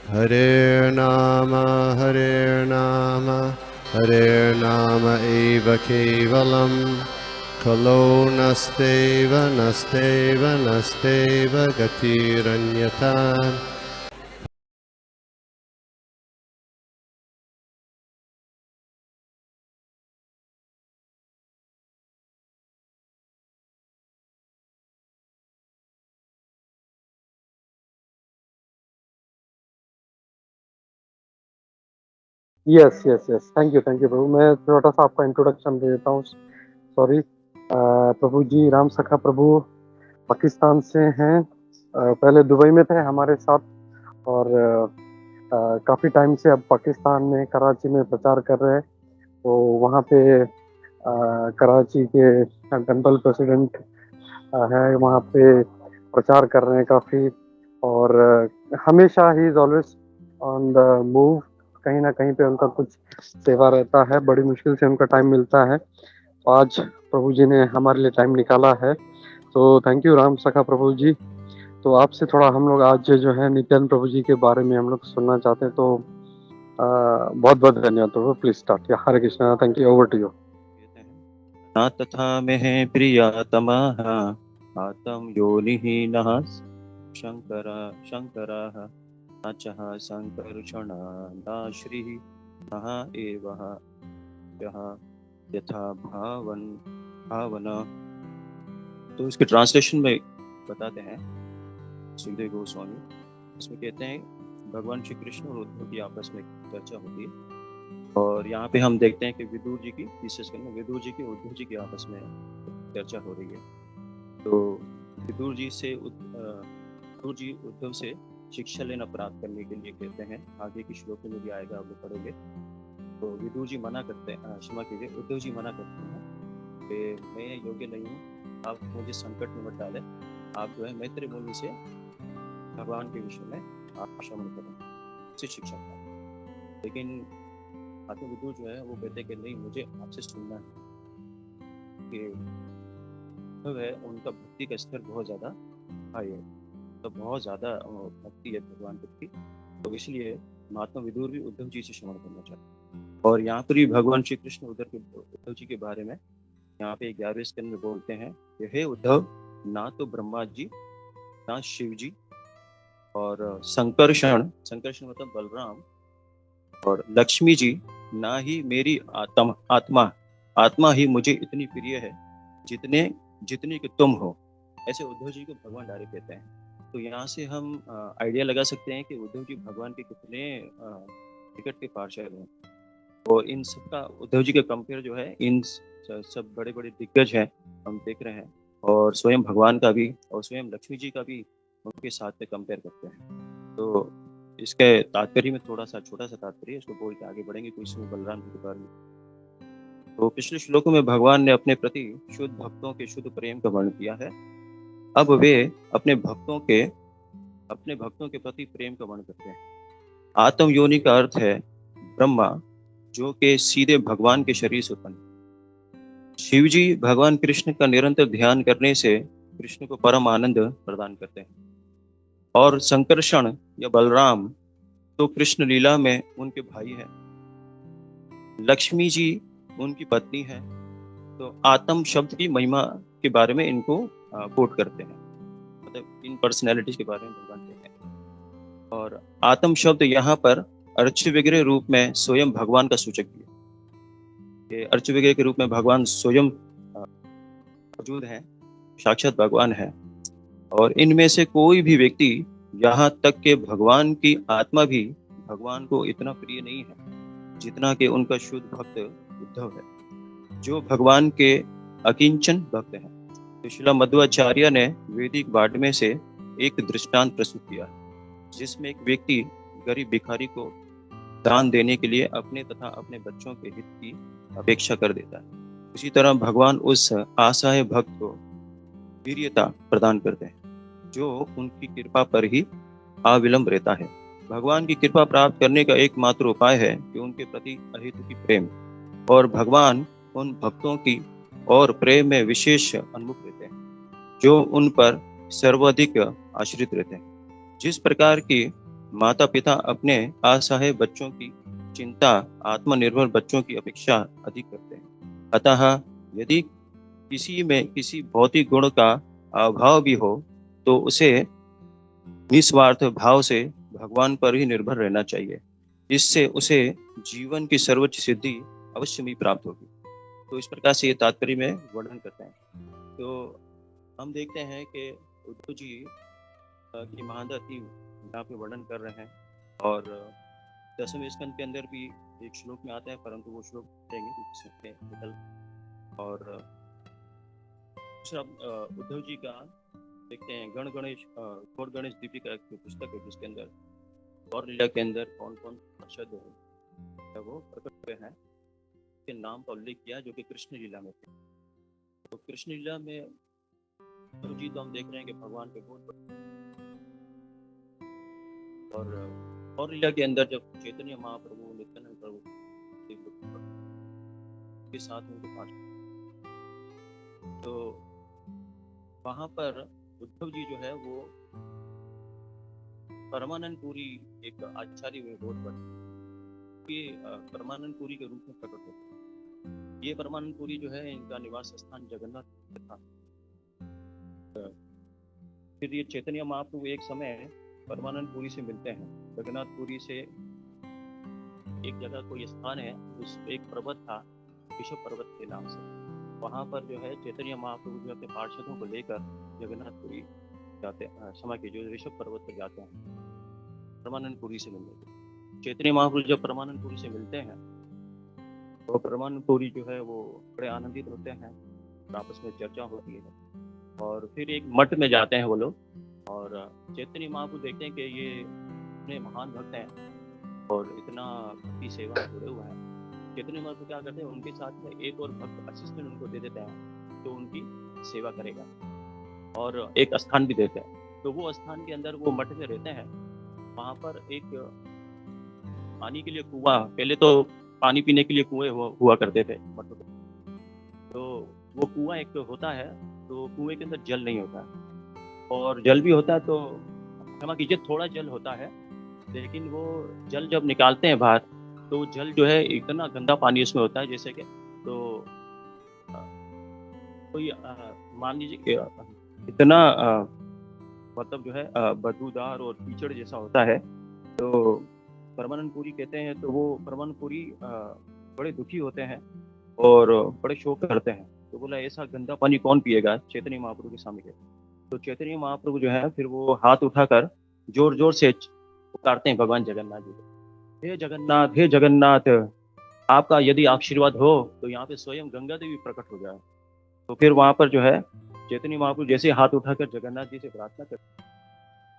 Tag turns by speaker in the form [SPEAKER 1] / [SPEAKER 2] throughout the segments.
[SPEAKER 1] Hare Nama, Hare Nama eva kevalam, Kalo nasteva, nasteva, nasteva gatiranyata.
[SPEAKER 2] Yes yes yes, thank you प्रभु। मैं छोटा सा आपका introduction दे देता हूँ। सॉरी प्रभु जी, राम सखा प्रभु पाकिस्तान से हैं। पहले दुबई में थे हमारे साथ, और काफ़ी टाइम से अब पाकिस्तान में कराची में प्रचार कर रहे हैं। तो वहाँ पे कराची के टेम्पल प्रेसिडेंट है, वहाँ पे प्रचार कर रहे हैं काफ़ी। और हमेशा he is always on the move, कहीं ना कहीं पे उनका कुछ सेवा रहता है। बड़ी मुश्किल से उनका टाइम मिलता है, तो आज प्रभु जी ने हमारे लिए टाइम निकाला है। तो थैंक यू राम सखा प्रभु जी। तो आपसे थोड़ा हम लोग आज जो है नित्यानंद प्रभु जी के बारे में हम लोग सुनना चाहते हैं। तो बहुत बहुत धन्यवाद प्रभु। Please start. Hare Krishna, thank you, over to you.
[SPEAKER 3] न तथा में प्रियतमः आत्म योनिः नः शंकर शंकरः न चः संकर्षण श्रीः नः एवः यः यथा भावना। तो इसके ट्रांसलेशन में बताते हैं सुखदेव गोस्वामी। इसमें कहते हैं भगवान श्री कृष्ण और उद्धव की आपस में चर्चा होती है, और यहाँ पे हम देखते हैं कि विदुर जी की, विशेष करके विदुर जी की उद्धव जी की आपस में चर्चा हो रही है। तो विदुर जी उद्धव से शिक्षा लेना प्राप्त करने के लिए कहते हैं। आगे की श्लोकों में भी आएगा, आप लोग पढ़ोगे। तो विदुर जी मना करते हैं, क्षमा कीजिए, उद्धव जी मना करते हैं कि मैं योग्य नहीं हूँ, आप मुझे संकट में मत डालें, आप जो है मैत्री मुनि से भगवान के विषय में आप श्रवण करें, उससे शिक्षा पाएं। लेकिन विदुर जो है वो कहते हैं कि नहीं, मुझे आपसे सुनना है कि है उनका भक्ति का स्तर बहुत ज़्यादा हाई है, तो बहुत ज़्यादा भक्ति है भगवान प्रति। तो इसलिए महात्मा विदुर भी उद्धव जी से श्रवण करना चाहते। और यहाँ पर भी भगवान श्री कृष्ण उद्धव जी के बारे में यहाँ पे 11वें स्कंद में बोलते हैं कि हे उद्धव, ना तो ब्रह्मा जी, ना शिव जी, और संकर्षण मतलब बलराम, और लक्ष्मी जी, ना ही मेरी आत्मा ही मुझे इतनी प्रिय है जितनी कि तुम हो। ऐसे उद्धव जी को भगवान डायरेक्ट कहते हैं। तो यहाँ से हम आइडिया लगा सकते हैं कि उद्धव जी भगवान के कितने निकट के पार्षद हैं। और इन सबका उद्धव जी का कंपेयर जो है इन सब बड़े बड़े दिग्गज हैं हम देख रहे हैं, और स्वयं भगवान का भी और स्वयं लक्ष्मी जी का भी उनके साथ में कंपेयर करते हैं। तो इसके तात्पर्य में थोड़ा सा छोटा सा तात्पर्य, इसको बोल के आगे बढ़ेंगे कुछ समय बलराम जी के बारे में। तो पिछले श्लोकों में भगवान ने अपने प्रति शुद्ध भक्तों के शुद्ध प्रेम का वर्णन किया है। अब वे अपने भक्तों के प्रति प्रेम का वर्णन करते हैं। आत्म योनि का अर्थ है ब्रह्मा, जो के सीधे भगवान के शरीर से उत्पन्न। शिव जी भगवान कृष्ण का निरंतर ध्यान करने से कृष्ण को परम आनंद प्रदान करते हैं। और संकर्षण या बलराम तो कृष्ण लीला में उनके भाई हैं। लक्ष्मी जी उनकी पत्नी है। तो आत्म शब्द की महिमा के बारे में इनको कोट करते हैं, मतलब इन पर्सनैलिटीज के बारे में भगवान कहते हैं। और आत्म शब्द यहाँ पर अर्च विग्रह रूप में स्वयं भगवान का सूचक भी है। अर्च विग्रह के रूप में भगवान स्वयं मौजूद है, साक्षात भगवान है। और इनमें से कोई भी व्यक्ति, यहाँ तक के भगवान की आत्मा भी भगवान को इतना प्रिय नहीं है जितना कि उनका शुद्ध भक्त उद्धव है, जो भगवान के अकिंचन भक्त हैं। तो श्रील मध्वाचार्य ने वैदिक वाड्मय से एक दृष्टांत प्रस्तुत किया, जिसमें एक व्यक्ति गरीब भिखारी को दान देने के लिए अपने तथा अपने बच्चों के हित की अपेक्षा कर देता है। उसी तरह भगवान उस असहाय भक्त को वीर्यता प्रदान करते हैं, जो उनकी कृपा पर ही अविलंब रहता है। भगवान की कृपा प्राप्त करने का एकमात्र उपाय है कि उनके प्रति अहेतुकी प्रेम, और भगवान उन भक्तों की और प्रेम में विशेष उन्मुख रहते हैं जो उन पर सर्वाधिक आश्रित रहते हैं। जिस प्रकार की माता पिता अपने असहाय बच्चों की चिंता आत्मनिर्भर बच्चों की अपेक्षा अधिक करते हैं। अतः यदि किसी में किसी भौतिक गुण का अभाव भी हो तो उसे निस्वार्थ भाव से भगवान पर ही निर्भर रहना चाहिए। इससे उसे जीवन की सर्वोच्च सिद्धि अवश्य ही प्राप्त होगी। तो इस प्रकार से ये तात्पर्य में वर्णन करते हैं। तो हम देखते हैं कि उद्धव जी की महादत्ती यहाँ पे वर्णन कर रहे हैं और 10वें स्कंद के अंदर भी एक श्लोक में आता है, परंतु वो श्लोक देंगे क्योंकि निकल। और दूसरा उद्धव जी का देखते हैं गौर गणेश दीपिका एक पुस्तक है जिसके अंदर गौर लीला के अंदर कौन कौन पार्षद है वो प्रकट हुए हैं के नाम का उल्लेख किया जो कि कृष्ण लीला में थे। तो कृष्ण लीला में उद्धव जी तो हम देख रहे हैं कि भगवान के बहुत और लीला के अंदर जब चैतन्य महाप्रभु नित्यानंद प्रभु के साथ उनके पास, तो वहां पर उद्धव जी जो है वो परमानंदपुरी एक आचार्य में बहुत बड़े ये परमानंदपुरी के रूप में प्रकट होते हैं। ये परमानंदपुरी जो है इनका निवास स्थान जगन्नाथ था। फिर ये चैतन्य महाप्रभु एक समय परमानंदपुरी से मिलते हैं। जगन्नाथपुरी से एक जगह कोई स्थान है, उस एक पर्वत था ऋषभ पर्वत के नाम से। वहां पर जो है चैतन्य महाप्रभु जो अपने पार्षदों को लेकर जगन्नाथपुरी जाते हैं, क्षमा कीजिए, जो ऋषभ पर्वत पर जाते हैं परमानंदपुरी से मिलने। चैतन्य महाप्रभु जब परमानंदपुरी से मिलते हैं तो परमानंदपुरी जो है वो बड़े आनंदित होते हैं, आपस में चर्चा होती है और फिर एक मठ में जाते हैं वो लोग। और चैतन्य महाप्रभु देखते हैं कि ये इतने महान भक्त हैं और इतना भक्ति सेवा जुड़े हुए हैं। चैतन्य महाप्रभु क्या करते हैं, उनके साथ में एक और भक्त असिस्टेंट उनको दे देते हैं तो उनकी सेवा करेगा और एक स्थान भी देते हैं। तो वो स्थान के अंदर वो मठ में रहते हैं। वहाँ पर एक पानी के लिए कुआं, पहले तो पानी पीने के लिए कुएं हुआ करते थे मठों में। तो वो कुआं एक होता है, तो कुएं के अंदर जल नहीं होता और जल भी होता है तो क्षमा कीजिए थोड़ा जल होता है, लेकिन वो जल जब निकालते हैं बाहर तो जल जो है इतना गंदा पानी उसमें होता है जैसे कि तो कोई मान लीजिए इतना मतलब जो है बदबूदार और कीचड़ जैसा होता है। तो परमानंदपुरी कहते हैं, तो वो परमानंदपुरी बड़े दुखी होते हैं और बड़े शोक करते हैं। तो बोला ऐसा गंदा पानी कौन पिएगा, चैतन्य महाप्रभु के सामने कहते हैं। तो चैतन्य महाप्रभु जो है फिर वो हाथ उठाकर जोर जोर से पुकारते हैं भगवान जगन्नाथ जी को, हे जगन्नाथ, हे जगन्नाथ, आपका यदि आशीर्वाद हो तो यहाँ पे स्वयं गंगा देवी प्रकट हो जाए। तो फिर वहां पर जो है चैतन्य महाप्रभु जैसे हाथ उठाकर जगन्नाथ जी से प्रार्थना करते हैं,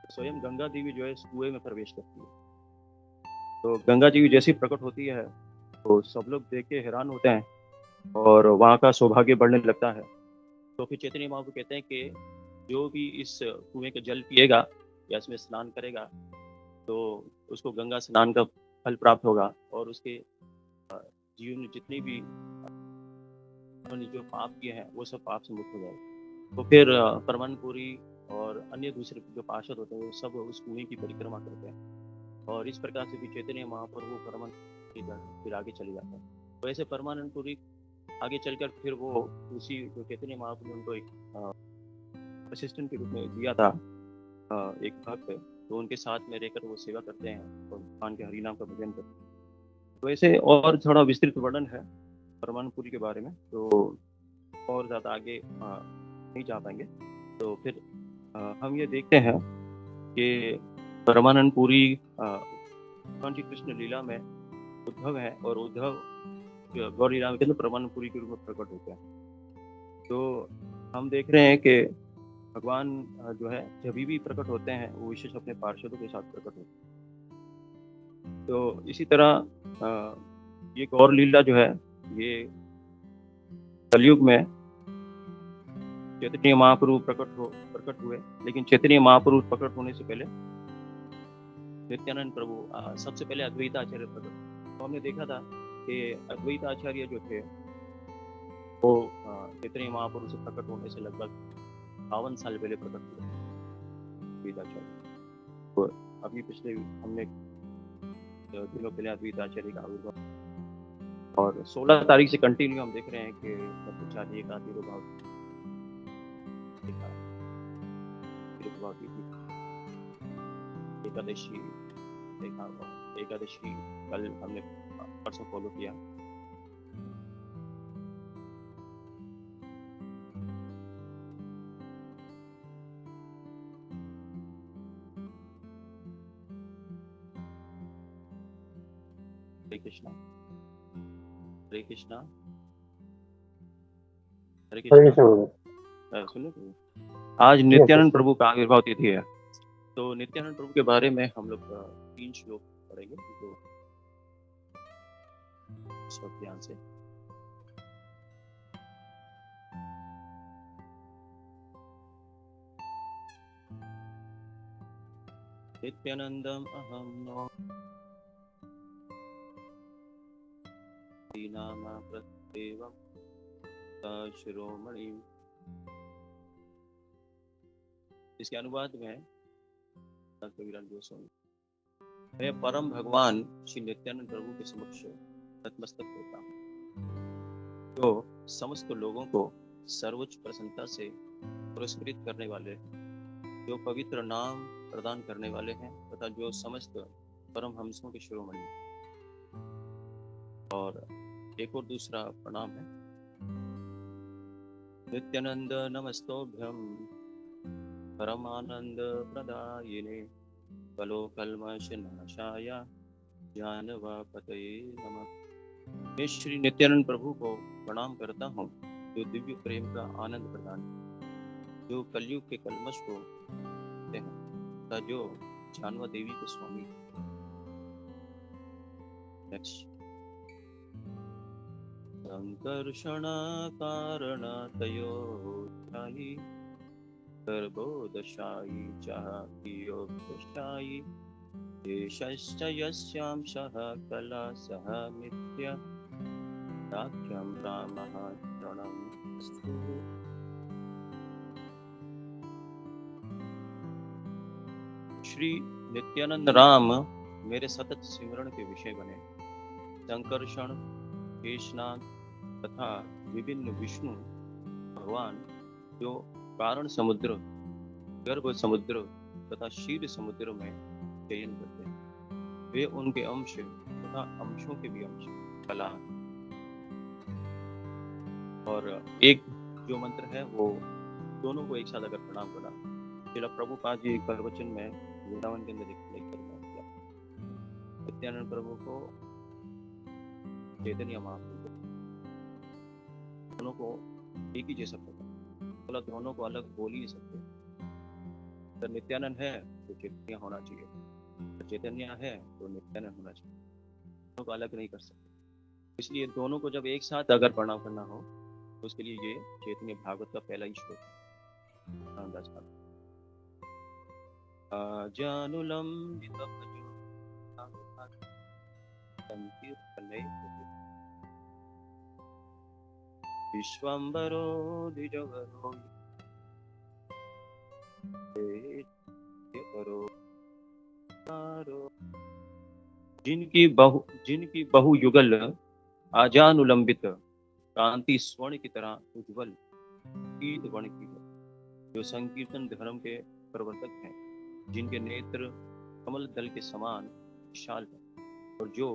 [SPEAKER 3] स्वयं गंगा देवी जो है इस कुएं में प्रवेश करती है। तो गंगा देवी जैसी प्रकट होती है तो सब लोग देख के हैरान होते हैं और वहाँ का सौभाग्य बढ़ने लगता है। तो फिर चैतन्य महाप्रभु कहते हैं कि जो भी इस कुएं का जल पिएगा या इसमें स्नान करेगा तो उसको गंगा स्नान का फल प्राप्त होगा और उसके जीवन में जितनी भी जो पाप किए हैं वो सब पाप से मुक्त हो जाएगा। तो फिर परमानंदपुरी और अन्य दूसरे जो पार्षद होते हैं वो सब उस कुएं की परिक्रमा करते हैं और इस प्रकार से भी चैतन्य महाप्रभु परमानंदपुरी फिर आगे चले जाते हैं। तो ऐसे परमानंदपुरी आगे चलकर फिर वो उसी जो चैतन्य महाप्रभु उनको एक असिस्टेंट के रूप में दिया था एक भक्त, तो उनके साथ में रहकर वो सेवा करते हैं और भगवान के हरिनाम का भजन करते हैं। तो ऐसे और थोड़ा विस्तृत वर्णन है परमानंदपुरी के बारे में, तो और ज़्यादा आगे नहीं जा पाएंगे। तो फिर हम ये देखते हैं कि परमानंदपुरी भगवान श्री कृष्ण लीला में उद्धव है और उद्धव गौर लीला में परमानंदपुरी के रूप में प्रकट होते हैं। तो हम देख रहे हैं कि भगवान जो है जब भी प्रकट होते हैं वो विशेष अपने पार्षदों के साथ प्रकट होते हैं। तो इसी तरह ये गौर लीला जो है ये कलयुग में चैतन्य महाप्रभु प्रकट हुए, लेकिन चैतन्य महाप्रभु प्रकट होने से पहले नित्यानंद प्रभु सबसे पहले अद्वैत आचार्य प्रकट। तो हमने देखा था कि अद्वैत आचार्य जो थे वो चैतन्य महाप्रभु से प्रकट होने से लगभग 52 साल पहले प्रकट हुए अद्वैत आचार्य। तो अभी पिछले हमने दिनों पहले अद्वैत आचार्य का आविर्भाव और 16 तारीख से कंटिन्यू हम देख रहे हैं कि ब्रह्मचारी का तिरुभाव तिथि एकादशी देखा एकादशी कल हमने परसों फॉलो किया। हरे कृष्णा हरे कृष्णा हरे
[SPEAKER 2] हरे
[SPEAKER 3] कृष्णा।
[SPEAKER 2] कृष्ण प्रभु।
[SPEAKER 3] सुनो तो, आज नित्यानंद प्रभु का आविर्भाव तिथि है, तो नित्यानंद प्रभु के बारे में हम लोग 3 श्लोक पढ़ेंगे, तो सब ध्यान से। नित्यानंदम अहम नो नाम प्रत्येवम शिरोमणि। इसके अनुवाद में कबीरदास गोस्वामी, मैं परम भगवान श्री नित्यानंद प्रभु के समक्ष नतमस्तक होता हूँ, जो समस्त लोगों को सर्वोच्च प्रसन्नता से पुरस्कृत करने वाले हैं, जो पवित्र नाम प्रदान करने वाले हैं तथा जो समस्त परमहंसों के शिरोमणि। और एक और दूसरा प्रणाम है, नित्यानंद नमस्तोभ्यम परमानंद प्रदायिने कलोकल्मषनाशाय ज्ञानवापतये नमः। मैं श्री नित्यानंद प्रभु को प्रणाम करता हूँ, जो दिव्य प्रेम का आनंद प्रदान, जो कलयुग के कलमश को देते हैं तथा जो जानवा देवी के स्वामी। नेक्स्ट, संकर्षण कारण तयो ध्यायी गर्भोदशायी चायोदशायी देशश्च यस्यांशः कला सह मिथ्या राख्यं रामः शरणमस्तु। श्री नित्यानंद राम मेरे सतत सिमरण के विषय बने। संकर्षण, शेषनाग तथा विभिन्न विष्णु भगवान जो कारण समुद्र, गर्भ समुद्र तथा शीर समुद्र में चयन करते हैं, वे उनके अंश तथा अंशों के भी अंश कला। और एक जो मंत्र है वो दोनों को एक साथ अगर प्रणाम करना, श्रील प्रभुपाद जी प्रवचन में वृंदावन के अंदर लेकर नित्यानंद प्रभु को चैतन्य महाप्रभु दोनों को एक ही जैसा पता, मतलब दोनों को अलग बोल ही नहीं सकते। अगर नित्यानंद है तो चैतन्य होना चाहिए, अगर चैतन्य है तो नित्यानंद होना चाहिए, दोनों को अलग नहीं कर सकते। इसलिए दोनों को जब एक साथ अगर प्रणाम करना हो तो उसके लिए ये चैतन्य भागवत का पहला ही श्लोक है। विश्वम्बरो द्विजवरो जिनकी बहु युगल आजानुलंबित कांति स्वर्ण की तरह उज्ज्वल पीत वर्ण की है, जो संकीर्तन धर्म के प्रवर्तक हैं, जिनके नेत्र कमल दल के समान विशाल है, और जो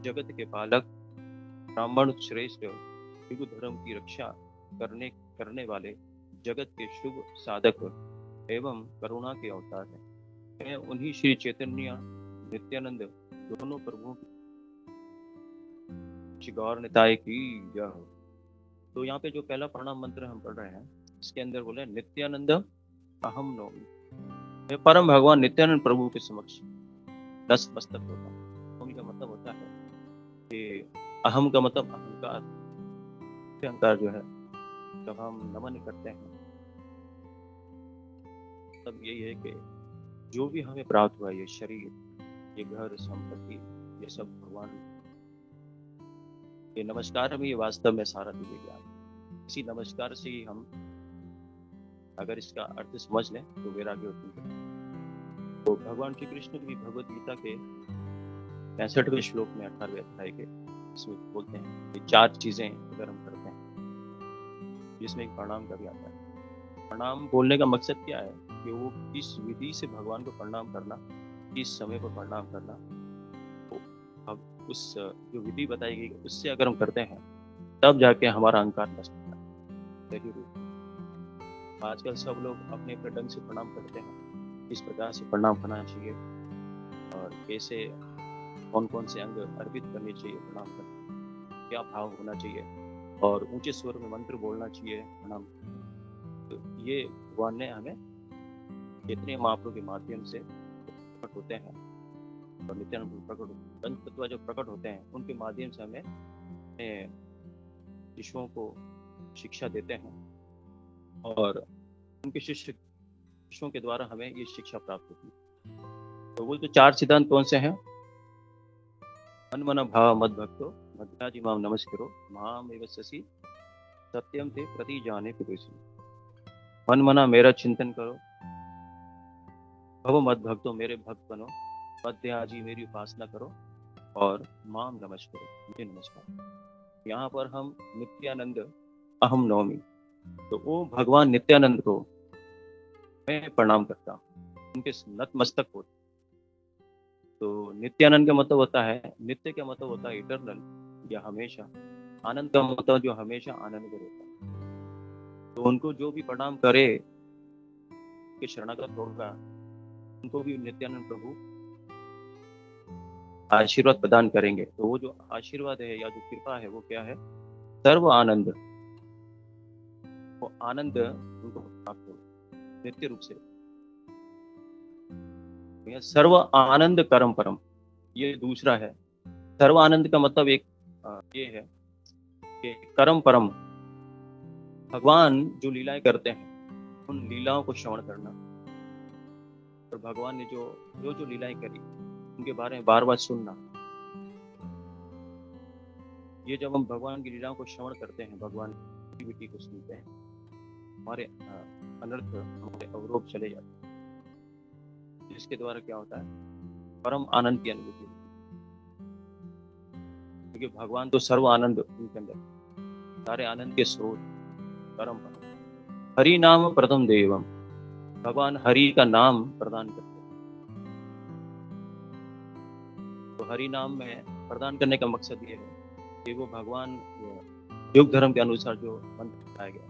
[SPEAKER 3] जगत के पालक ब्राह्मण श्रेष्ठ युग धर्म की रक्षा करने वाले जगत के शुभ साधक एवं करुणा के अवतार हैं। मैं उन्हीं श्री चैतन्य नित्यानंद दोनों प्रभुओं की गौर निताय की जय हो। तो यहाँ पे जो पहला प्रणाम मंत्र हम पढ़ रहे हैं, इसके अंदर बोले नित्यानंद अहम नौमि, मैं परम भगवान नित्यानंद प्रभु के समक्ष नतमस्तक होता हूँ। नौमि का मतलब होता है कि अहम का मतलब अहंकार, अहंकार जो है जब हम नमन करते हैं तब यही है कि जो भी हमें प्राप्त हुआ, ये शरीर, ये घर, संपत्ति, ये सब भगवान, ये नमस्कार हमें ये वास्तव में सारा दिव्य ज्ञान। इसी नमस्कार से ही हम अगर इसका अर्थ समझ लें तो वैराग्य उत्पन्न करते हैं। तो भगवान श्री कृष्ण भी भगवत गीता के 65वें श्लोक में 18वें अध्याय के इसमें बोलते हैं कि 4 चीजें अगर हम करते हैं, जिसमें एक प्रणाम का भी आता है। प्रणाम बोलने का मकसद क्या है कि वो किस विधि से भगवान को प्रणाम करना, किस समय पर प्रणाम करना, तो अब उस जो विधि बताई गई उससे अगर हम करते हैं तब जाके हमारा अहंकार नष्ट होता है सही रूप में। आजकल सब लोग अपने अपने ढंग से प्रणाम करते हैं, किस प्रकार से प्रणाम करना चाहिए और कैसे कौन कौन से अंग अर्पित करने चाहिए प्रणाम करने, क्या भाव होना चाहिए और ऊंचे स्वर में मंत्र बोलना चाहिए प्रणाम। तो ये भगवान ने हमें चैतन्य महाप्रभु के माध्यम से प्रकट होते हैं और नित्यानंद प्रकट पंच तत्व जो प्रकट होते हैं उनके माध्यम से हमें अपने शिष्यों को शिक्षा देते हैं और उनके शिष्यों के द्वारा हमें ये शिक्षा प्राप्त होती है। तो वो जो 4 सिद्धांत कौन से हैं? मन मन भाव मद भक्तो मध्याजी माम नमस्करो माम एवस्यसि सत्यम ते प्रति जाने पितुषि। मन मना मेरा चिंतन करो, भव मद भक्तो मेरे भक्त बनो, मध्याजी मेरी उपासना करो और माम नमस्करो मुझे नमस्कार। यहाँ पर हम नित्यानंद अहम नौमी, तो वो भगवान नित्यानंद को मैं प्रणाम करता हूँ, उनके नतमस्तक होता। तो नित्यानंद का मतलब होता है, नित्य का मतलब होता है इटरनल या हमेशा, आनंद का मतलब जो हमेशा आनंद में रहता है। तो उनको जो भी प्रणाम करे के शरणागत होगा उनको भी नित्यानंद प्रभु आशीर्वाद प्रदान करेंगे। तो वो जो आशीर्वाद है या जो कृपा है वो क्या है? सर्व आनंद, वो आनंद उनको प्राप्त हो नित्य रूप से। सर्व आनंद करम परम, ये दूसरा है। सर्व आनंद का मतलब एक ये है कि करम परम, भगवान जो लीलाएं करते हैं उन लीलाओं को श्रवण करना और भगवान ने जो लीलाएं करी उनके बारे में बार बार सुनना। ये जब हम भगवान की लीलाओं को श्रवण करते हैं, भगवान की एक्टिविटी को सुनते हैं, हमारे अनर्थ हमारे अवरोध चले जाते हैं, जिसके द्वारा क्या होता है? परम आनंद की अनुभूति होती है। क्योंकि भगवान तो सर्व आनंद उनके अंदर, सारे आनंद के स्रोत परम परम। हरि नाम प्रथम देवम, भगवान हरि का नाम प्रदान करते हैं। तो हरि नाम में प्रदान करने का मकसद ये है कि वो भगवान योग धर्म के अनुसार जो मंत्र बताया गया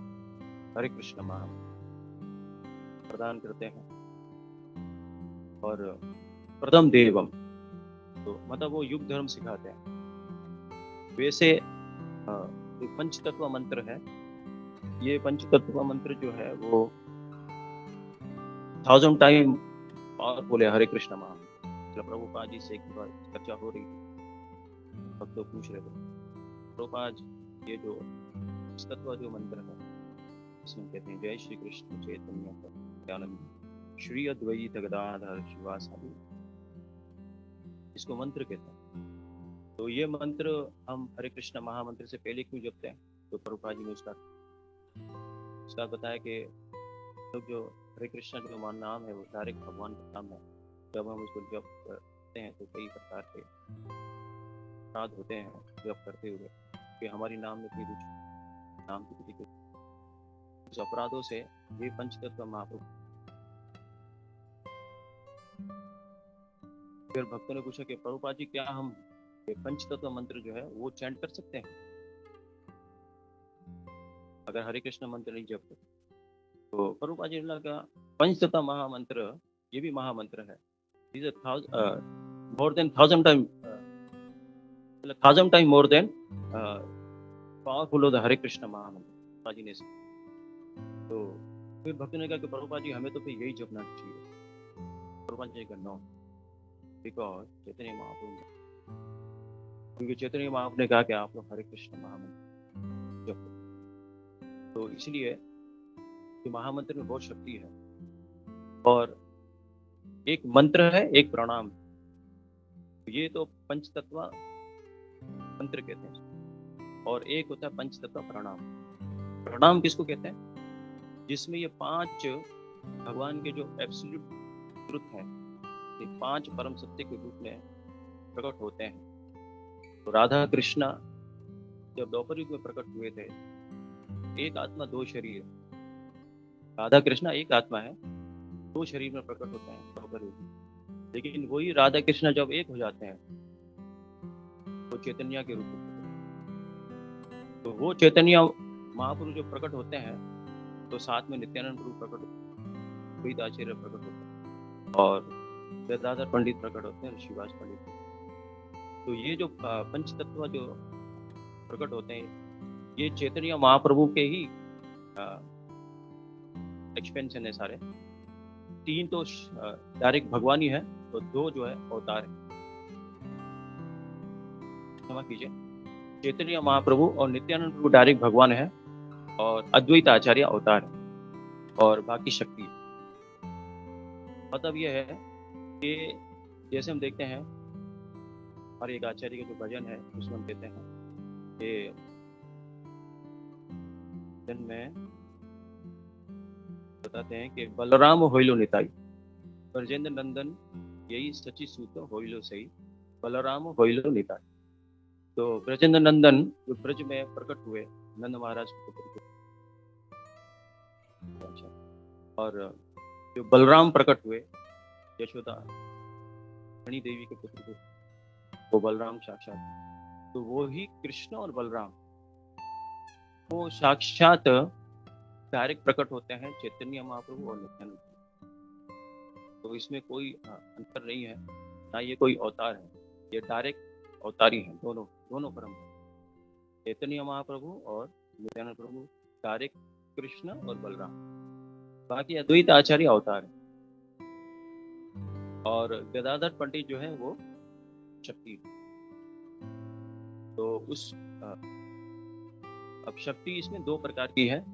[SPEAKER 3] हरे कृष्ण महामंत्र प्रदान करते हैं। और प्रथम देवम तो मतलब वो युग धर्म सिखाते हैं। वैसे जो पंच तत्व मंत्र है, ये पंच तत्व मंत्र जो है वो 1000 टाइम पावरफुल है हरे कृष्ण महामंत्र। प्रभुपाद जी से एक बार चर्चा हो रही थी, सब लोग पूछ रहे थे प्रभुपाद ये जो तत्व जो मंत्र है इसमें कहते हैं जय श्री कृष्ण चैतन्य नित्यानंद श्री अद्वैत गदाधर शिवासादि, इसको मंत्र कहते हैं। तो ये मंत्र हम हरे कृष्ण महामंत्र से पहले क्यों जपते हैं? तो प्रभुपाद जी ने उसका बताया कि लोग जो हरे कृष्ण जो नाम है वो डायरेक्ट भगवान का नाम है। जब हम उसको जप करते हैं तो कई प्रकार के अपराध होते हैं जप करते हुए कि हमारी नाम में कोई रुचि नाम की किसी उस अपराधों से ये पंचतत्व महाप्रभु। फिर भक्तों ने पूछा कि प्रभुपाद जी क्या हम ये पंचतत्व मंत्र जो है वो चैंट कर सकते हैं अगर हरे कृष्ण मंत्र नहीं जपते? तो प्रभुपाद जी ने लगा पंचतत्व महामंत्र ये भी महामंत्र है। More than 1000 time 1000 time more than powerful the Hare Krishna महामंत्र जी ने। तो फिर भक्त ने कहा कि प्रभुपाद जी हमें तो फिर यही जपना चाहिए। प्रभुपाद जी का नो, बिकॉज चैतन्य महाप्रभु, क्योंकि चैतन्य महाप्रभु ने कहा कि आप लोग हरे कृष्ण महामंत्र जपो। तो इसलिए महामंत्र में बहुत शक्ति है और एक मंत्र है एक प्रणाम। ये तो पंचतत्व मंत्र कहते हैं और एक होता है पंचतत्व प्रणाम। प्रणाम किसको कहते हैं? जिसमें ये 5 भगवान के जो एब्सोल्यूट ट्रुथ है ये 5 परम सत्य के रूप में प्रकट होते हैं। तो राधा कृष्णा जब द्वापर युग में प्रकट हुए थे, एक आत्मा दो शरीर, राधा कृष्णा एक आत्मा है, दो शरीर में प्रकट होते हैं द्वापर युग में। लेकिन वही राधा कृष्णा जब एक हो जाते हैं तो चैतन्य के रूप में, तो वो चैतन्य महापुरुष जो प्रकट होते हैं तो साथ में नित्यानंद प्रभु प्रकट होते हैं, द्वैत आचार्य प्रकट होते हैं और गदाधर पंडित प्रकट होते हैं, ऋषिवास पंडित। तो ये जो पंच तत्व जो प्रकट होते हैं, ये चैतन्य महाप्रभु के ही एक्सपेंशन है सारे। 3 तो डायरेक्ट भगवान ही है, तो 2 जो है अवतार है। क्षमा कीजिए, चैतन्य महाप्रभु और नित्यानंद प्रभु डायरेक्ट भगवान है और अद्वैत आचार्य अवतार है और बाकी शक्ति। मतलब यह है कि जैसे हम देखते हैं हमारे एक आचार्य के जो भजन है उसमें हम कहते हैं कि भजन में बताते हैं कि बलराम होइलो निताई, ब्रजेंद्र नंदन यही सची सूत होइलो सही, बलराम होइलो निताई। तो ब्रजेंद्र नंदन जो ब्रज में प्रकट हुए नंद महाराज के पुत्र, और जो बलराम प्रकट हुए यशोदा मणि देवी के पुत्र को, वो बलराम साक्षात। तो वो ही कृष्ण और बलराम वो साक्षात डायरेक्ट प्रकट होते हैं चैतन्य महाप्रभु और नित्यानंद। तो इसमें कोई अंतर नहीं है, ना ये कोई अवतार है, ये डायरेक्ट अवतारी हैं दोनों परम, चैतन्य महाप्रभु और नित्यानंद प्रभु डायरेक्ट कृष्ण और बलराम। बाकी अद्वैत आचार्य अवतार है और गदाधर पंडित जो है वो शक्ति। तो उस अब शक्ति इसमें 2 प्रकार की है,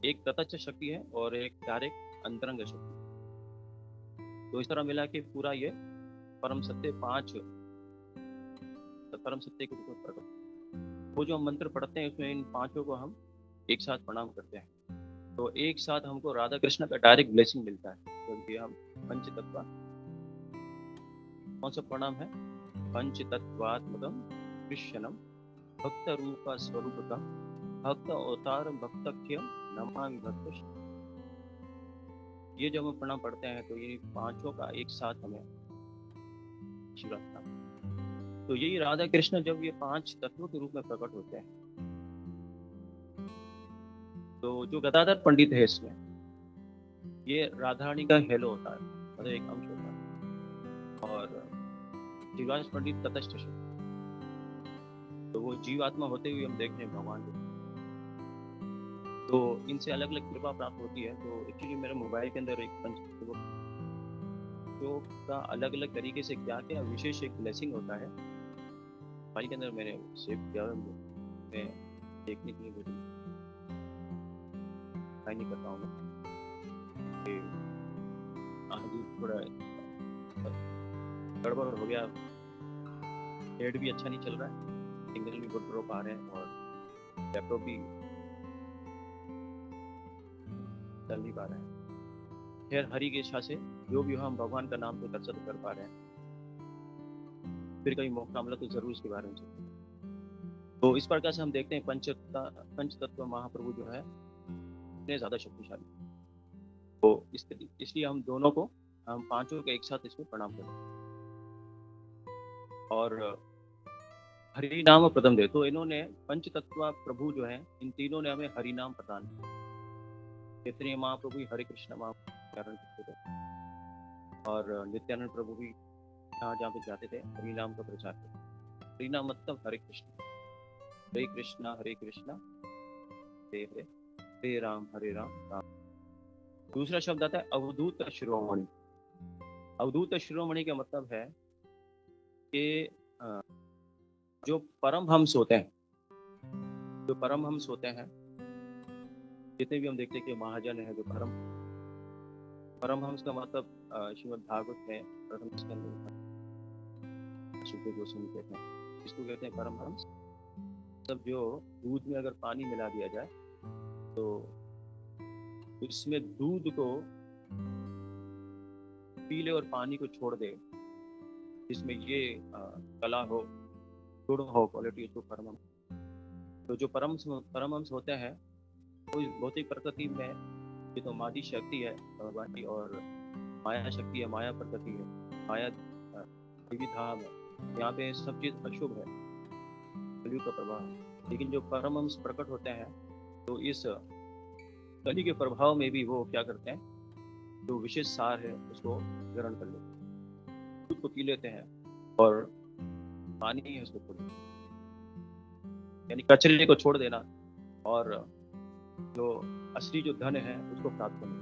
[SPEAKER 3] एक तटस्थ शक्ति है और एक डायरेक्ट अंतरंग शक्ति। तो इस तरह मिला के पूरा ये परम सत्य 5 परम सत्य के रूप में प्रकट। वो जो हम मंत्र पढ़ते हैं उसमें इन 5 को हम एक साथ प्रणाम करते हैं, तो एक साथ हमको राधा कृष्ण का डायरेक्ट ब्लेसिंग मिलता है। क्योंकि हम पंच तत्व, कौन सा प्रणाम है? पंच तत्वात्मकम कृष्णम भक्त रूप स्वरूपकम भक्त अवतार भक्तख्यम नमामि भक्त। ये जब हम प्रणाम पढ़ते हैं तो ये 5 का एक साथ हमें आशीर्वाद। तो यही राधा कृष्ण जब ये 5 तत्वों के रूप में प्रकट होते हैं, तो जो गदाधर पंडित है इसमें ये राधा रानी का हेलो होता है, मतलब एक अंश होता है, और ऋषिवास पंडित तटस्थ शक्ति। तो वो जीवात्मा होते हुए हम देखते हैं भगवान को, तो इनसे अलग अलग कृपा प्राप्त होती है। तो एक्चुअली मेरे मोबाइल के अंदर एक पंच जो का अलग अलग तरीके से क्या क्या विशेष एक ब्लेसिंग होता है मोबाइल के अंदर मैंने सेव किया है, मैं देखने के लिए ट्राई नहीं करता हूँ मैं। थोड़ा गड़बड़ हो गया, नेट भी अच्छा नहीं चल रहा है, सिग्नल भी बहुत ड्रॉप आ रहे हैं और लैपटॉप भी चल नहीं पा रहा है। खैर हरि की इच्छा से जो भी हो हम भगवान का नाम तो दर्शन कर पा रहे हैं, फिर कहीं मौका मिला तो जरूर इसके बारे में सोचें। तो इस प्रकार से हम देखते हैं पंच तत्व महाप्रभु जो है इतने ज्यादा शक्तिशाली। तो इसलिए हम दोनों को, हम 5 को एक साथ इसमें प्रणाम करते हैं। और हरि नाम प्रथम दे, तो इन्होंने पंच तत्व प्रभु जो है इन तीनों ने हमें हरि नाम प्रदान किया। चैतन्य महाप्रभु ही हरे कृष्ण महाप्रचारण करते थे और नित्यानंद प्रभु भी जहाँ जहाँ पे जाते थे हरि नाम का प्रचार करते। हरि नाम मतलब हरे कृष्ण हरे कृष्णा हरे हरे हरे राम राम। दूसरा शब्द आता है अवधूत शिरोमणि। अवधूत शिरोमणि का मतलब है कि जो परमहंस होते हैं, जितने भी हम देखते हैं कि महाजन है, जो परमहंस का मतलब श्रीमद् भागवत में प्रथम स्कंद में सुखदेव गोस्वामी कहते हैं, इसको कहते हैं परमहंस। मतलब जो दूध में अगर पानी मिला दिया जाए तो इसमें दूध को पी ले और पानी को छोड़ दे, जिसमें ये कला हो, गुण हो, क्वालिटी उसको परमहंस। तो जो परमहंस होते हैं वो इस भौतिक प्रकृति में, ये तो मादी शक्ति है भगवान की, और माया शक्ति है, माया प्रकृति है, माया देवी धाम है। यहाँ पे सब चीज अशुभ है, कलयुग का प्रभाव है। लेकिन जो परमहंस प्रकट होते हैं तो इस कली के प्रभाव में भी वो क्या करते हैं, जो विशेष सार है उसको ग्रहण कर लेते हैं, दूध को पी लेते हैं और पानी है उसको छोड़ देते हैं। यानी कचरे को छोड़ देना और जो असली जो धन है उसको प्राप्त करना,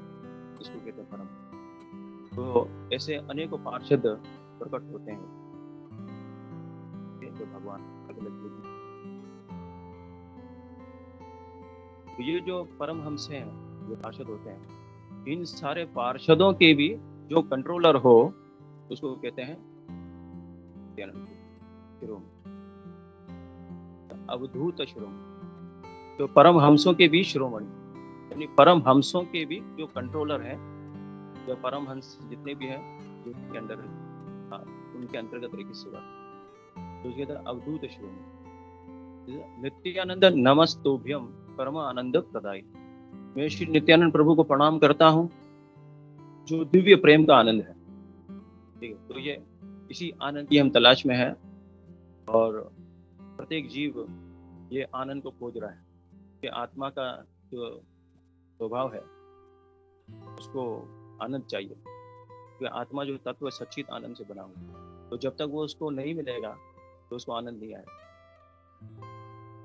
[SPEAKER 3] इसको कहते हैं परम। तो ऐसे अनेकों पार्षद प्रकट होते हैं जो भगवान अलग अलग रूप में। तो ये जो परमहंस हैं, जो पार्षद होते हैं, इन सारे पार्षदों के भी जो कंट्रोलर हो उसको कहते हैं शिरोमणि, अवधूत शिरोमणि। तो परमहंसों के भी शिरोमणि, यानी परमहंसों के भी जो कंट्रोलर है, जो परमहंस जितने भी हैं जिनके अंडर उनके अंतर्गत एक हिस्सा, तो कहते हैं अवधूत शिरोमणि। नित्यानंद नमस्तुभ्यम परम आनंद प्रदायी। मैं श्री नित्यानंद प्रभु को प्रणाम करता हूँ जो दिव्य प्रेम का आनंद है। ठीक है, तो ये इसी आनंद की हम तलाश में है, और प्रत्येक जीव ये आनंद को खोज रहा है कि आत्मा का जो स्वभाव है उसको आनंद चाहिए, क्योंकि आत्मा जो तत्व है सच्चित आनंद से बना हुआ। तो जब तक वो उसको नहीं मिलेगा तो उसको आनंद नहीं आएगा।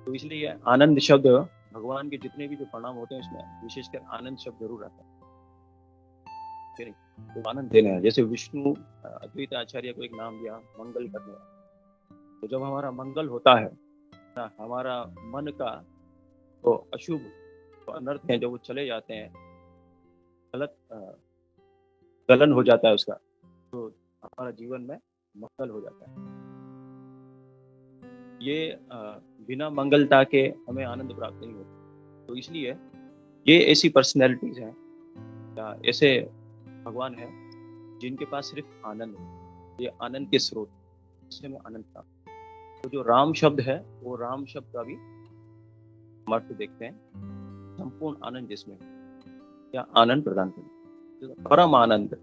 [SPEAKER 3] तो इसलिए आनंद शब्द, भगवान के जितने भी जो प्रणाम होते हैं उसमें विशेषकर आनंद शब्द जरूर आता है। तो आनंद देना है। जैसे विष्णु अद्वैत आचार्य को एक नाम दिया मंगल करने वाला। तो जब हमारा मंगल होता है ना, हमारा मन का तो अशुभ तो अनर्थ है जो वो चले जाते हैं, गलत गलन हो जाता है उसका, तो हमारा जीवन में मंगल हो जाता है। ये बिना मंगलता के हमें आनंद प्राप्त नहीं होता। तो इसलिए ये ऐसी पर्सनैलिटीज हैं, ऐसे भगवान है जिनके पास सिर्फ आनंद है, ये आनंद के स्रोत, इससे में आनंद था। तो जो राम शब्द है वो राम शब्द का भी अर्थ देखते हैं, संपूर्ण आनंद जिसमें, या आनंद प्रदान करना, परम आनंद।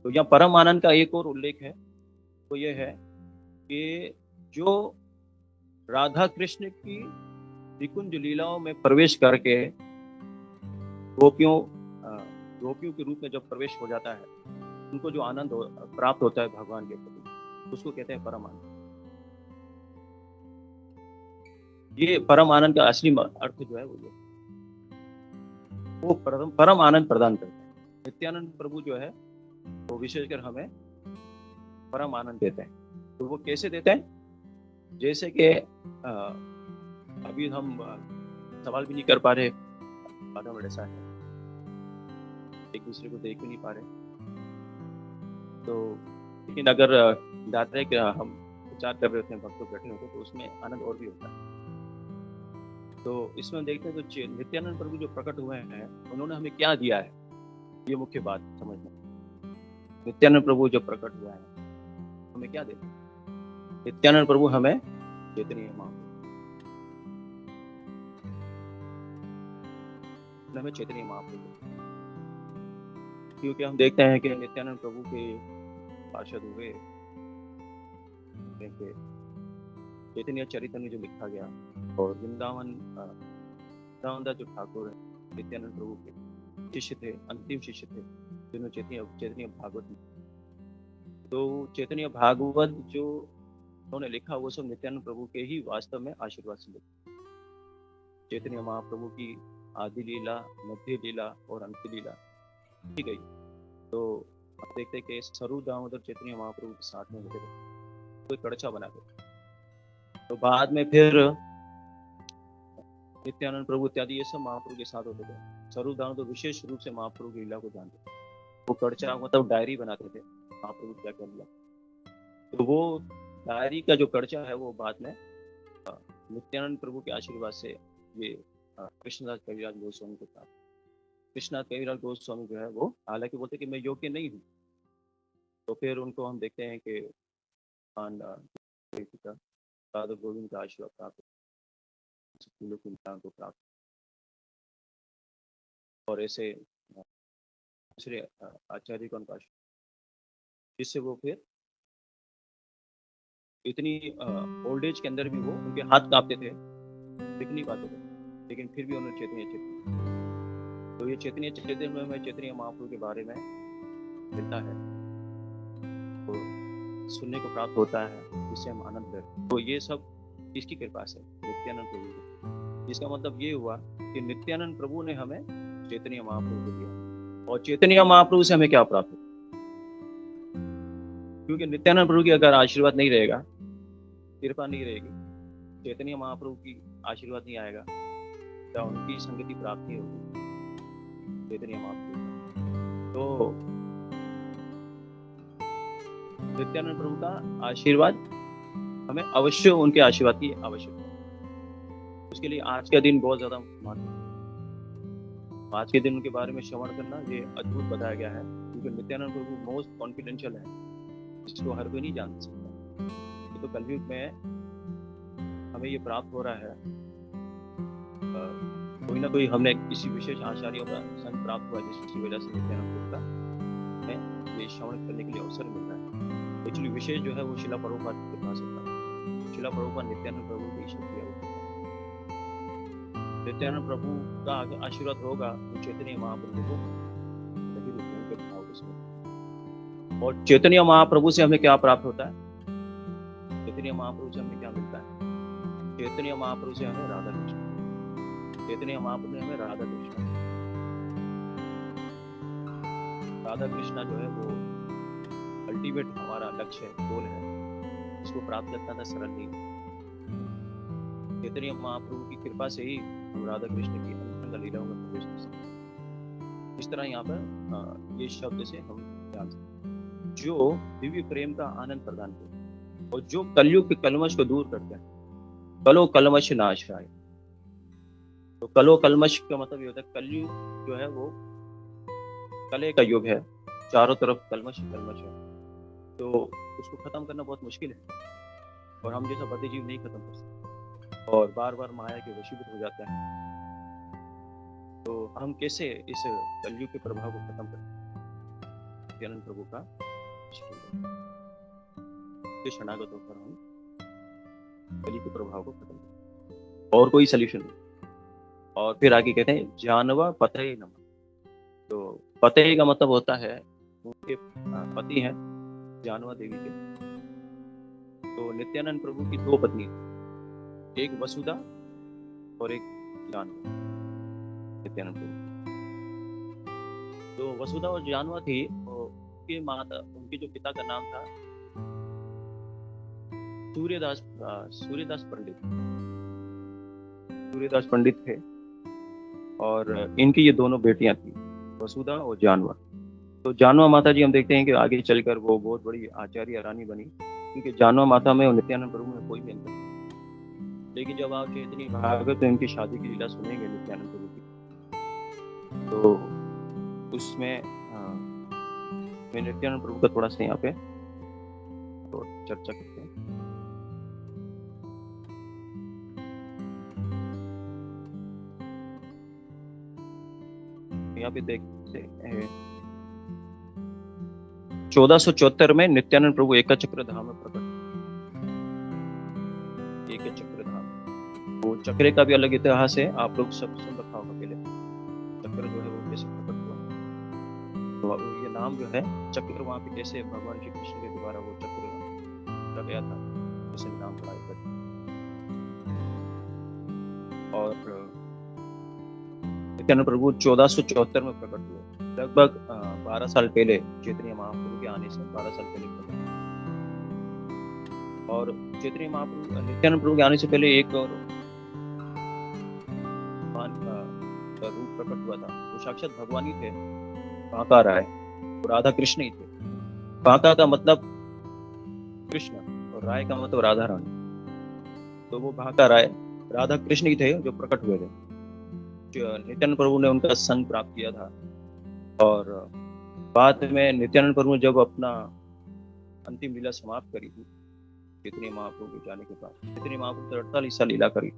[SPEAKER 3] तो यहाँ परम आनंद का एक और उल्लेख है, तो ये है कि जो राधा कृष्ण की निकुंज लीलाओं में प्रवेश करके गोपियों के रूप में जब प्रवेश हो जाता है, उनको जो आनंद प्राप्त होता है भगवान के प्रति, उसको कहते हैं परम आनंद। ये परम आनंद का असली अर्थ जो है वो परम आनंद प्रदान करते हैं। नित्यानंद प्रभु जो है वो विशेषकर हमें परम आनंद देते हैं। तो वो कैसे देते हैं? जैसे कि अभी हम सवाल भी नहीं कर पा रहे, वातावरण ऐसा है, एक दूसरे को देख भी नहीं पा रहे, तो लेकिन अगर दाता कि हम विचार कर रहे होते हैं, भक्तों बैठे होते हैं, तो उसमें आनंद और भी होता है। तो इसमें देखते हैं तो नित्यानंद प्रभु जो प्रकट हुए हैं उन्होंने हमें क्या दिया है, ये मुख्य बात समझना। नित्यानंद प्रभु जो प्रकट हुआ है हमें क्या देते हैं? नित्यानंद प्रभु हमें चैतन्य महाप्रभु, क्योंकि हम देखते हैं कि नित्यानंद प्रभु के पार्षद हुए, चैतन्य चरित्र में जो लिखा गया, और वृंदावन दास जो ठाकुर है नित्यानंद प्रभु के शिष्य थे, अंतिम शिष्य थे, जिन्होंने चैतन्य भागवत, तो चैतन्य भागवत जो उन्होंने लिखा वो सब नित्यानंद प्रभु के ही वास्तव में आशीर्वाद से लिखा। चैतन्य महाप्रभु की आदि लीला, मध्य लीला और अंत लीला की गई। तो आप देखते हैं कि स्वरूप दामोदर चैतन्य महाप्रभु के साथ में होते थे, कोई कड़छा बना के। तो बाद में फिर नित्यानंद प्रभु इत्यादि ये सब महाप्रभु के साथ होते थे। स्वरूप दामोदर विशेष रूप से महाप्रभु की लीला को जानते थे, वो कड़छा मतलब डायरी बनाते थे महाप्रभु क्या कर लिया। तो वो डायरी का जो कड़छा है वो बाद में नित्यानंद प्रभु के आशीर्वाद से ये कृष्णदास कविराज गोस्वामी को था। कृष्णदास कविराज गोस्वामी जो है वो हालांकि बोलते कि मैं योग्य नहीं हूँ, तो फिर उनको हम देखते हैं कि पिता राधा गोविंद का आशीर्वाद प्राप्त फूलों की माला को प्राप्त, और ऐसे दूसरे आचार्य को उनका आशीर्वाद, जिससे वो फिर इतनी ओल्ड एज के अंदर भी वो उनके हाथ कांपते थे, दिख नहीं पाते थे, लेकिन फिर भी उन्होंने चैतन्य तो ये चैतन्य में चैतन्य महाप्रभु के बारे में मिलता है, तो सुनने को प्राप्त होता है, जिससे हम आनंद लेते। तो ये सब इसकी कृपा से नित्यानंद प्रभु की, इसका मतलब ये हुआ कि नित्यानंद प्रभु ने हमें चैतन्य महाप्रभु को दिया, और चैतन्य महाप्रभु से हमें क्या प्राप्त हो, क्योंकि नित्यानंद प्रभु की अगर आशीर्वाद नहीं रहेगा, कृपा नहीं रहेगी, चैतन्य महाप्रभु की आशीर्वाद नहीं आएगा, तो उनकी संगति प्राप्त नहीं होगी चैतन्य महाप्रभु। तो नित्यानंद प्रभु का आशीर्वाद हमें अवश्य, उनके आशीर्वाद की आवश्यकता है। उसके लिए आज का दिन बहुत ज्यादा महत्वपूर्ण। आज के दिन उनके बारे में श्रवण करना ये अद्भुत बताया गया है, क्योंकि नित्यानंद प्रभु मोस्ट कॉन्फिडेंशियल है, जिसको हर कोई नहीं जान सकता। ये तो कलयुग में हमें ये प्राप्त हो रहा है, कोई ना कोई हमने किसी विशेष आचार्यों का संग प्राप्त हुआ, जिसकी वजह से नित्यानंद प्रभु का हमें ये श्रवण करने के लिए अवसर मिल रहा है। एक्चुअली विशेष जो है वो शिला प्रभुपाद के पास होता है। शिला प्रभुपाद नित्यानंद प्रभु की शक्ति है। नित्यानंद प्रभु का आशीर्वाद होगा तो चैतन्य महाप्रभु को सही रूप में उनके भाव को, और चैतन्य महाप्रभु से हमें क्या प्राप्त होता है, चैतन्य महाप्रभु से हमें क्या मिलता है, चैतन्य महाप्रभु से हमें राधा कृष्ण, चैतन्य महाप्रभु ने हमें राधा कृष्ण, राधा कृष्णा जो है वो अल्टीमेट हमारा लक्ष्य है, गोल है, इसको प्राप्त करना था सरल नहीं। चैतन्य महाप्रभु की कृपा से ही हम राधा कृष्ण की अंग लीलाओं में प्रवेश कर सकते। इस तरह यहाँ पर ये शब्द से हम जान सकते, जो दिव्य प्रेम का आनंद प्रदान करते और जो कलयुग के कलमश को दूर करते हैं। कलो कलमश नाशाय, तो कलो कलमश का मतलब ये होता है, कलयुग जो है वो कले का युग है, चारों तरफ कलमश कलमश है, तो उसको खत्म करना बहुत मुश्किल है, और हम जैसा पति जीव नहीं खत्म कर सकते, और बार बार माया के वशीभूत हो जाता है। तो हम कैसे इस कलयुग के प्रभाव को खत्म करें? नित्यानंद प्रभु का शरणागत होकर हम कलयुग के प्रभाव को खत्म करें, और कोई सल्यूशन नहीं। और फिर आगे कहते हैं जानवा पतये नमः। तो पतये का मतलब होता है उनके पति हैं जानवा देवी के। तो नित्यानंद प्रभु की दो पत्नी, एक वसुधा और एक जानवा, नित्यानंद प्रभु। तो वसुधा और जानवा थी, उनके माता, उनके जो पिता का नाम था सूर्यदास पंडित। सूर्यदास पंडित थे, और इनकी ये दोनों बेटियां थी, वसुधा और जानवा। तो जानवा माता जी हम देखते हैं कि आगे चलकर वो बहुत बड़ी आचार्य रानी बनी, क्योंकि जानवा माता में और नित्यानंद प्रभु में कोई भी अंतर नहीं। लेकिन जब आप चैतन्य भागवत में इनकी शादी की लीला सुनेंगे नित्यानंद प्रभु की, तो उसमें मैं नित्यानंद प्रभु का थोड़ा सा यहाँ पे तो चर्चा करते हैं। यहाँ पे देखते हैं 1474 में नित्यानंद प्रभु एक चक्र धाम में प्रकट। एक चक्र धाम, वो चक्र का भी अलग इतिहास है, आप लोग सब सुन रखा होगा पहले, चक्र जो है वो कैसे प्रकट हुआ। तो ये नाम जो है चक्र, वहां पे कैसे भगवान श्री कृष्ण के द्वारा वो चक्र रखा गया था, जैसे नाम पढ़ाई कर। और नित्यानंद प्रभु 1474 में प्रकट हुए, लगभग 12 साल पहले, चैतन्य महाप्रभु के आने से 12 साल पहले प्रकट। और चैतन्य महाप्रभु, नित्यानंद प्रभु के आने से पहले एक और भगवान का रूप प्रकट हुआ था, वो साक्षात भगवान ही थे, बांका राय, और राधा कृष्ण ही थे। बांका का मतलब कृष्ण और राय का मतलब राधा रानी, तो वो बांका राय राधा कृष्ण ही थे जो प्रकट हुए थे। नित्यानंद प्रभु ने उनका संग प्राप्त किया था, और बाद में नित्यानंद प्रभु ने जब अपना अंतिम लीला समाप्त करी थी, चैतन्य महाप्रभु के जाने के बाद चैतन्य महाप्रभु 48 साल लीला करी।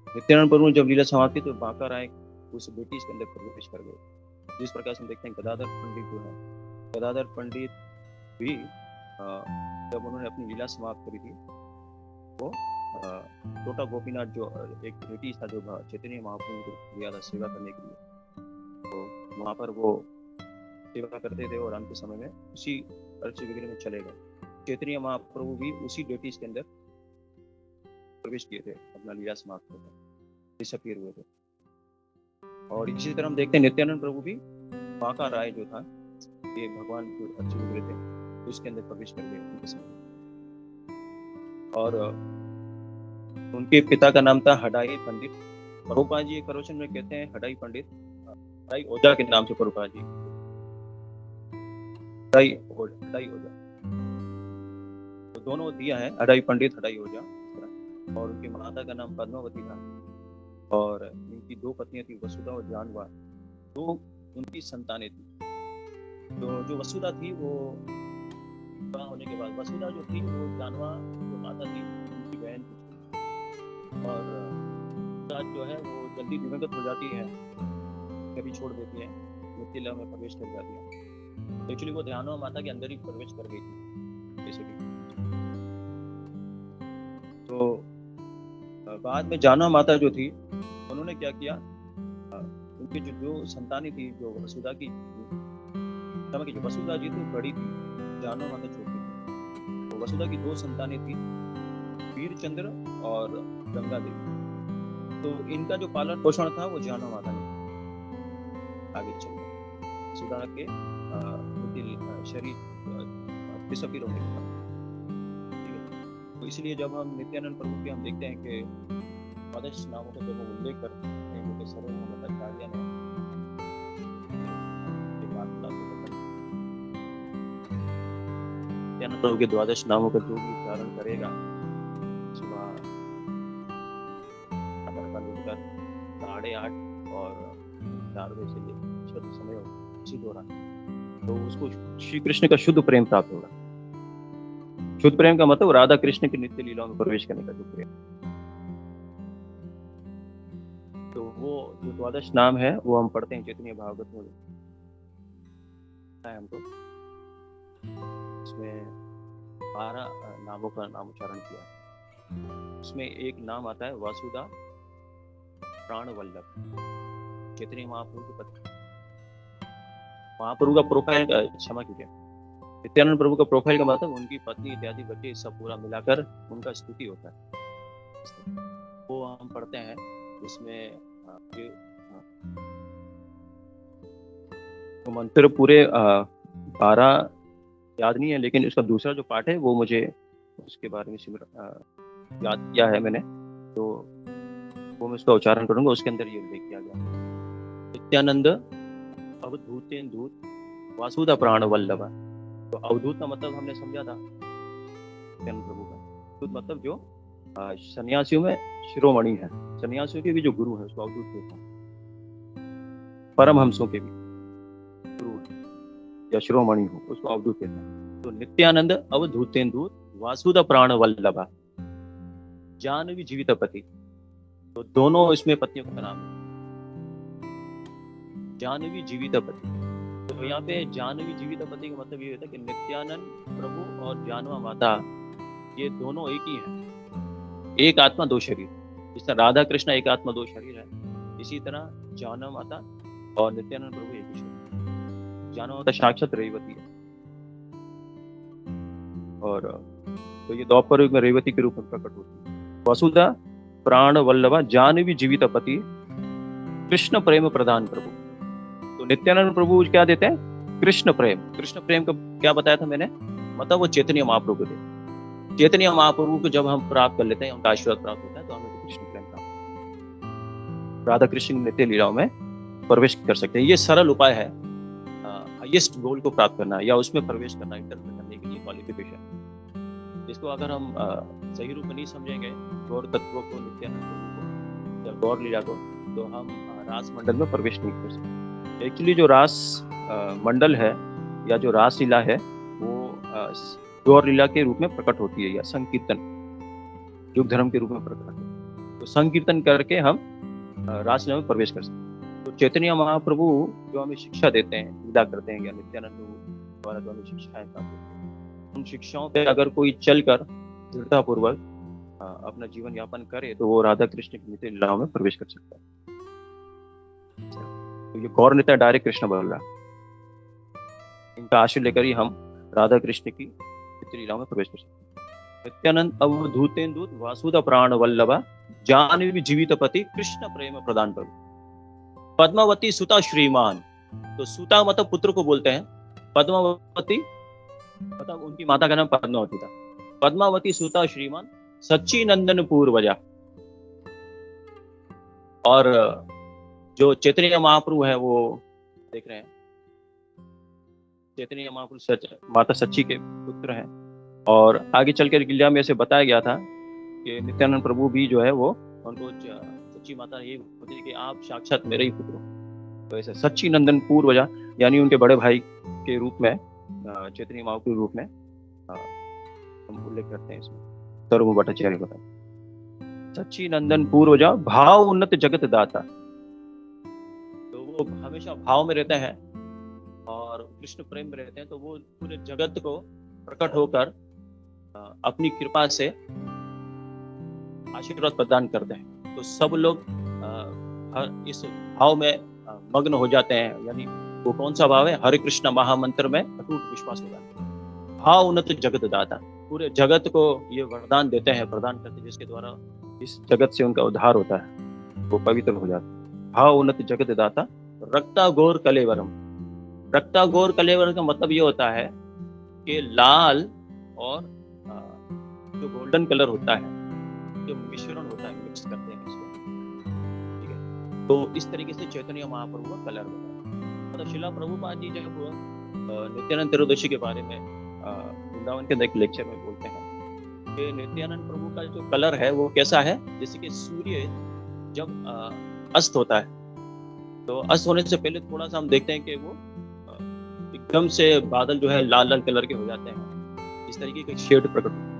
[SPEAKER 3] नित्यानंद प्रभु ने जब लीला समाप्त की तो बांका राय उस बेटी के अंदर प्रवेश कर गए। जिस प्रकार से हम देखते हैं गदाधर पंडित जो है, गदाधर पंडित भी जब उन्होंने अपनी लीला समाप्त करी थी वो छोटा गोपीनाथ जो एक बेटी था जो चैतन्य महाप्रभु को दिया था सेवा करने के लिए, तो वहाँ पर वो सेवा करते थे और अंत समय में उसी अर्च वगैरह में चले गए। चैतन्य महाप्रभु भी उसी डेटिस के अंदर प्रवेश किए थे, अपना लीला समाप्त कर डिसअपीयर हुए थे। और इसी तरह हम देखते हैं नित्यानंद प्रभु भी बांका राय जो था, ये भगवान जो अर्च वगैरह थे उसके अंदर प्रवेश कर गए उनके समय। और उनके पिता का नाम था हडाई पंडित। प्रभुपाद जी एक प्रवचन में कहते हैं हडाई पंडित, हडाई ओझा के नाम से प्रभुपाद जी, हडाई ओझा, तो दोनों दिया है, हडाई पंडित हडाई ओझा। और उनकी माता का नाम पद्मावती था और इनकी दो पत्नियां थी, वसुधा और जानवा। तो उनकी संतानें थी। तो जो वसुधा थी वो विवाह होने के बाद, वसुधा जो थी वो जानवा जो माता थी उनकी बहन थी, और जो है वो जल्दी दिवंगत हो जाती है, कभी छोड़ देती है, मृत्यु लीला में प्रवेश कर जाती है। एक्चुअली वो ध्यानवा माता के अंदर ही प्रवेश कर गई थी बेसिकली। तो बाद में जानवा माता जो थी उन्होंने क्या किया, उनकी जो संतानें थी, जो वसुधा की जो वसुधा जी तो बड़ी थी, जानवा माता छोटी थी। तो वसुधा की दो संतानें थी, वीरचंद्र और गंगा देवी। तो इनका जो पालन पोषण था वो जानवा माता ने आगे चल वसुधा के शरीर डिसअपीयर होने के बाद। तो इसलिए जब हम नित्यानंद प्रभु के हम देखते हैं कि द्वादश नामों का जब हम उल्लेख करते हैं, उनके सर्व आचार्य ने नित्यानंद प्रभु के द्वादश नामों का जो भी उच्चारण करेगा सुबह 8:30 और 4 बजे से लेकर समय इसी दौरान, तो उसको श्री कृष्ण का शुद्ध प्रेम प्राप्त होगा। शुद्ध प्रेम का मतलब राधा कृष्ण की नित्य लीलाओं में प्रवेश करने का जो प्रेम। तो वो जो द्वादश नाम है वो हम पढ़ते हैं चैतन्य भागवत में हमको, उसमें 12 नामों का नाम उच्चारण किया। उसमें एक नाम आता है वासुदा प्राण वल्लभ, चैतन्य महाप्रभु के पति। महाप्रभु का प्रोफाइल, क्षमा कीजिए, नित्यानंद प्रभु का प्रोफाइल का मतलब उनकी पत्नी इत्यादि बच्चे सब पूरा मिलाकर उनका स्तुति होता है, वो हम पढ़ते हैं। इसमें तो मंत्र पूरे 12 याद नहीं है, लेकिन उसका दूसरा जो पार्ट है वो मुझे उसके बारे में याद किया है मैंने, तो वो मैं उसका उच्चारण करूंगा। उसके अंदर ये उल्लेख किया गया, नित्यानंद अवधूतेन्दूत वासुदा प्राण वल्लभ। तो अवधूत का मतलब हमने समझा था नित्यानंद प्रभु का, अवधूत मतलब जो सन्यासियों में शिरोमणि है, सन्यासियों के भी जो गुरु है उसको अवधूत कहते हैं। परमहंसों के भी गुरु या शिरोमणि हो उसको अवधूत कहते हैं। तो नित्यानंद अवधूतेन्दूत वासुदा प्राण वल्लभ जानवी जीवितपति, तो दोनों इसमें पत्नियों का नाम है, जानवी जीवितपति। तो यहाँ पे जानवी जीवितपति का मतलब ये होता है कि नित्यानंद प्रभु और जानवा माता ये दोनों एक ही हैं, एक आत्मा दो शरीर। जिस तरह राधा कृष्ण एक आत्मा दो शरीर है, इसी तरह जानवा माता और नित्यानंद प्रभु एक ही शरीर। जानवा माता साक्षात रेवती है, और तो ये द्वापर युग में रेवती के रूप में प्रकट होती है। वसुधा प्राण वल्लभ जानवी जीवितपति कृष्ण प्रेम प्रदान प्रभु। तो नित्यानंद प्रभु क्या देते हैं? कृष्ण प्रेम। कृष्ण प्रेम का क्या बताया था मैंने, मतलब वो चैतन्य महाप्रभु को देते। चैतन्य महाप्रभु को जब हम प्राप्त कर लेते हैं, उनका आशीर्वाद प्राप्त होता है, तो हमें कृष्ण प्रेम प्राप्त, राधा कृष्ण नित्य लीलाओं में प्रवेश कर सकते हैं। ये सरल उपाय है हाईएस्ट गोल को प्राप्त करना या उसमें प्रवेश करना, इंटर करने के लिए क्वालिफिकेशन। इसको अगर हम सही रूप में नहीं समझेंगे गौर तत्व को, नित्यानंद प्रभु को या गौर लीला को, तो हम रास मंडल में प्रवेश नहीं कर सकते। एक्चुअली जो रास मंडल है या जो रास लीला है वो गौर लीला के रूप में प्रकट होती है, या संकीर्तन युग धर्म के रूप में प्रकट होती है। तो संकीर्तन करके हम रासलीला में प्रवेश कर सकते हैं। तो चैतन्य महाप्रभु जो हमें शिक्षा देते हैं, लीला करते हैं, या नित्यानंद प्रभु द्वारा जो हमें शिक्षाएं प्राप्त होती हैं, उन शिक्षाओं पे अगर कोई चलकर दृढ़तापूर्वक अपना जीवन यापन करे तो वो राधा कृष्ण की नित्य लीलाओं में प्रवेश कर सकता है। तो ये गौर नित्य डायरेक्ट कृष्ण बोल रहा, इनका आश्रय लेकर ही हम राधा कृष्ण की नित्य लीलाओं में प्रवेश कर सकते हैं। नित्यानंद अवधूतेन्दूत वासुदा प्राण वल्लभा जानवी जीवित पति कृष्ण प्रेम प्रदान प्रभु। पद्मावती सुता श्रीमान, तो सुता मतलब पुत्र को बोलते हैं, पद्मावती मतलब उनकी माता का नाम पद्मावती था। पद्मावती सुता श्रीमान सच्ची नंदन पूर्वजा। और जो चैतन्य महाप्रभु है वो देख रहे हैं, चैतन्य महाप्रभु माता सच्ची के पुत्र हैं। और आगे चलकर गिलिया में ऐसे बताया गया था कि नित्यानंद प्रभु भी जो है वो उनको सच्ची माता ये होती है कि आप साक्षात मेरे ही पुत्र हो। तो ऐसे सच्ची नंदन पूर्वजा यानी उनके बड़े भाई के रूप में चैतन्य महाप्रभु के रूप में हम उल्लेख करते हैं इसमें। सर्वभूम भट्टाचार्य बताते सच्ची नंदन पूर्वजा भाव उन्नत जगत दाता। तो वो हमेशा भाव में रहते हैं और कृष्ण प्रेम में रहते हैं, तो वो पूरे जगत को प्रकट होकर अपनी कृपा से आशीर्वाद प्रदान करते हैं। तो सब लोग इस भाव में मग्न हो जाते हैं। यानी वो कौन सा भाव है? हरे कृष्ण महामंत्र में अटूट विश्वास हो जाता है। भाव उन्नत जगत दाता, पूरे जगत को ये वरदान देते हैं, प्रदान करते हैं, जिसके द्वारा इस जगत से उनका उद्धार होता है, वो पवित्र हो जाता है। भाव उन्नत जगत दाता रक्ता गौर कलेवरम। रक्ता गौर कलेवरम का मतलब ये होता है कि लाल और जो गोल्डन कलर होता है, जो मिश्रण होता है, मिक्स करते हैं इसको, ठीक है। तो इस तरीके से चैतन्य महाप्रभु का कलर होता है। मतलब शिला प्रभुपाद जी जब नित्यानंद त्रयोदशी के बारे में वृंदावन के अंदर एक लेक्चर में बोलते हैं कि नित्यानंद प्रभु का जो कलर है वो कैसा है, जैसे कि सूर्य जब अस्त होता है, तो अस्त होने से पहले थोड़ा सा हम देखते हैं कि वो एकदम से बादल जो है लाल लाल कलर के हो जाते हैं, इस तरीके का शेड प्रकट होता है।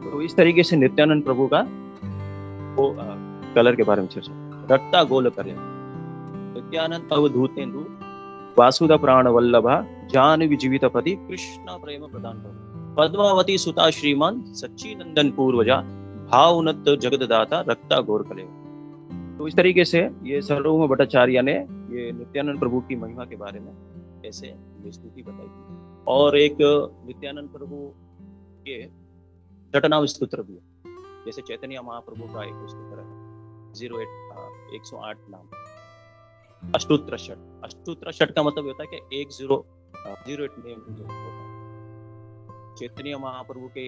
[SPEAKER 3] तो इस तरीके से नित्यानंद प्रभु का वो कलर के बारे में चर्चा। रक्ता गोल करे नित्यानंद अवधूतेन्दु वासुदा प्राण वल्लभा जानवी जीवित पति कृष्ण प्रेम प्रदान प्रभु। पद्मावती सुता श्रीमान सच्ची नंदन पूर्वजा भाव उन्नत जगतदाता रक्ता गौर कले। तो इस तरीके से ये सर्वभूम भट्टाचार्य ने ये नित्यानंद प्रभु की महिमा के बारे में ऐसे ये स्तुति बताई। और एक नित्यानंद प्रभु के शतनाम स्तोत्र भी है, जैसे चैतन्य महाप्रभु का एक स्तोत्र है 108 नाम अष्टोत्र षट। अष्टोत्र षट का मतलब होता है कि 108 नेम होता है। चैतन्य महाप्रभु के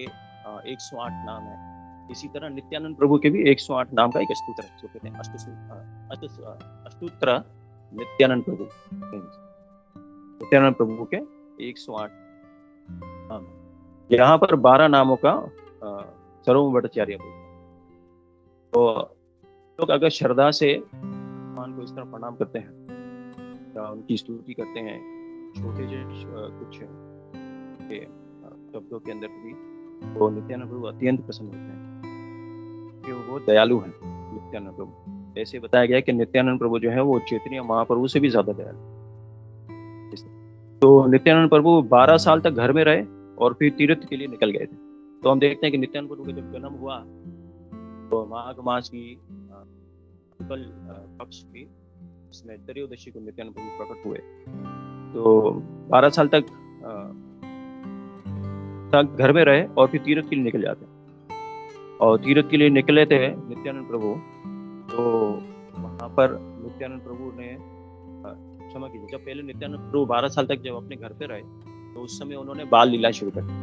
[SPEAKER 3] 108 नाम है। इसी तरह नित्यानंद प्रभु के भी 108 नाम का एक स्तोत्र है, जो कहते हैं अष्टोत्र नित्यानंद प्रभु। नित्यानंद प्रभु के 108 नाम। यहाँ पर 12 नामों का सर्वभूम भट्टाचार्य बोलते हैं। तो लोग अगर श्रद्धा से भगवान को इस तरह प्रणाम करते हैं या उनकी स्तुति करते हैं, छोटे से कुछ शब्दों के अंदर भी, तो नित्यानंद प्रभु अत्यंत प्रसन्न होते हैं कि वो दयालु हैं। नित्यानंद प्रभु ऐसे बताया गया कि नित्यानंद प्रभु जो है वो चैतन्य महाप्रभु से भी ज्यादा दयालु। तो नित्यानंद प्रभु 12 साल तक घर में रहे और फिर तीर्थ के लिए निकल गए थे। तो हम देखते हैं कि नित्यानंद प्रभु का जब जन्म हुआ तो माघ मास की शुक्ल पक्ष की इसमें त्रयोदशी को नित्यानंद प्रभु प्रकट हुए। तो 12 साल तक घर में रहे और फिर तीर्थ के लिए निकल जाते। और तीर्थ के लिए निकले थे नित्यानंद प्रभु, तो वहां पर नित्यानंद प्रभु ने क्षमा कीजिए, जब पहले नित्यानंद प्रभु 12 साल तक जब अपने घर पे रहे तो उस समय उन्होंने बाल लीला शुरू कर दी।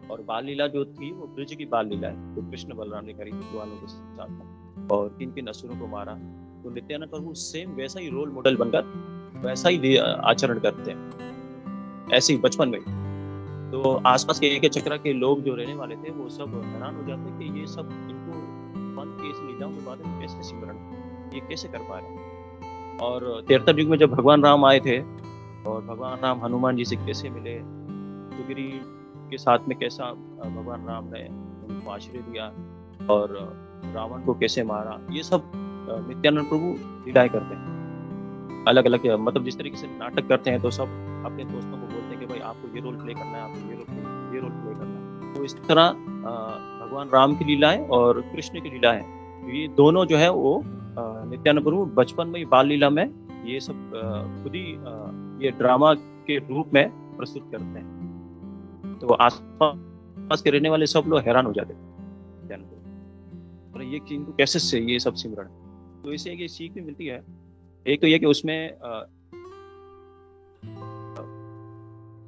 [SPEAKER 3] और बाल लीला जो थी वो ब्रज की बाल लीला है, तो कृष्ण बलराम ने करी थी वालों के साथ, और किन किन असुरों को मारा। तो नित्यानंद प्रभु सेम वैसा ही रोल मॉडल बनकर वैसा ही आचरण करते हैं, ऐसे ही बचपन में। तो आसपास के एक चक्रा के लोग जो रहने वाले थे वो सब हैरान हो जाते कि ये सब इनको मन की इस लीलाओं के बारे में कैसे सिमरण, ये कैसे कर पा रहे हैं। और 73 युग में जब भगवान राम आए थे और भगवान राम हनुमान जी से कैसे मिले, सुग्रीव उनके साथ में कैसा भगवान राम ने उनको आश्रय दिया और रावण को कैसे मारा, ये सब नित्यानंद प्रभु लीलाएं करते हैं। अलग अलग मतलब जिस तरीके से नाटक करते हैं तो सब अपने दोस्तों को बोलते हैं कि भाई आपको ये रोल प्ले करना है, आपको ये रोल प्ले करना है। तो इस तरह भगवान राम की लीलाएं और कृष्ण की लीलाएं, ये दोनों जो है वो नित्यानंद प्रभु बचपन में ही बाल लीला में ये सब खुद ही ये ड्रामा के रूप में प्रस्तुत करते हैं। तो आसपास के रहने वाले सब लोग हैरान हो जाते थे और ये इनको कैसे से ये सब सिमरन। तो इससे एक सीख भी मिलती है। एक तो ये कि उसमें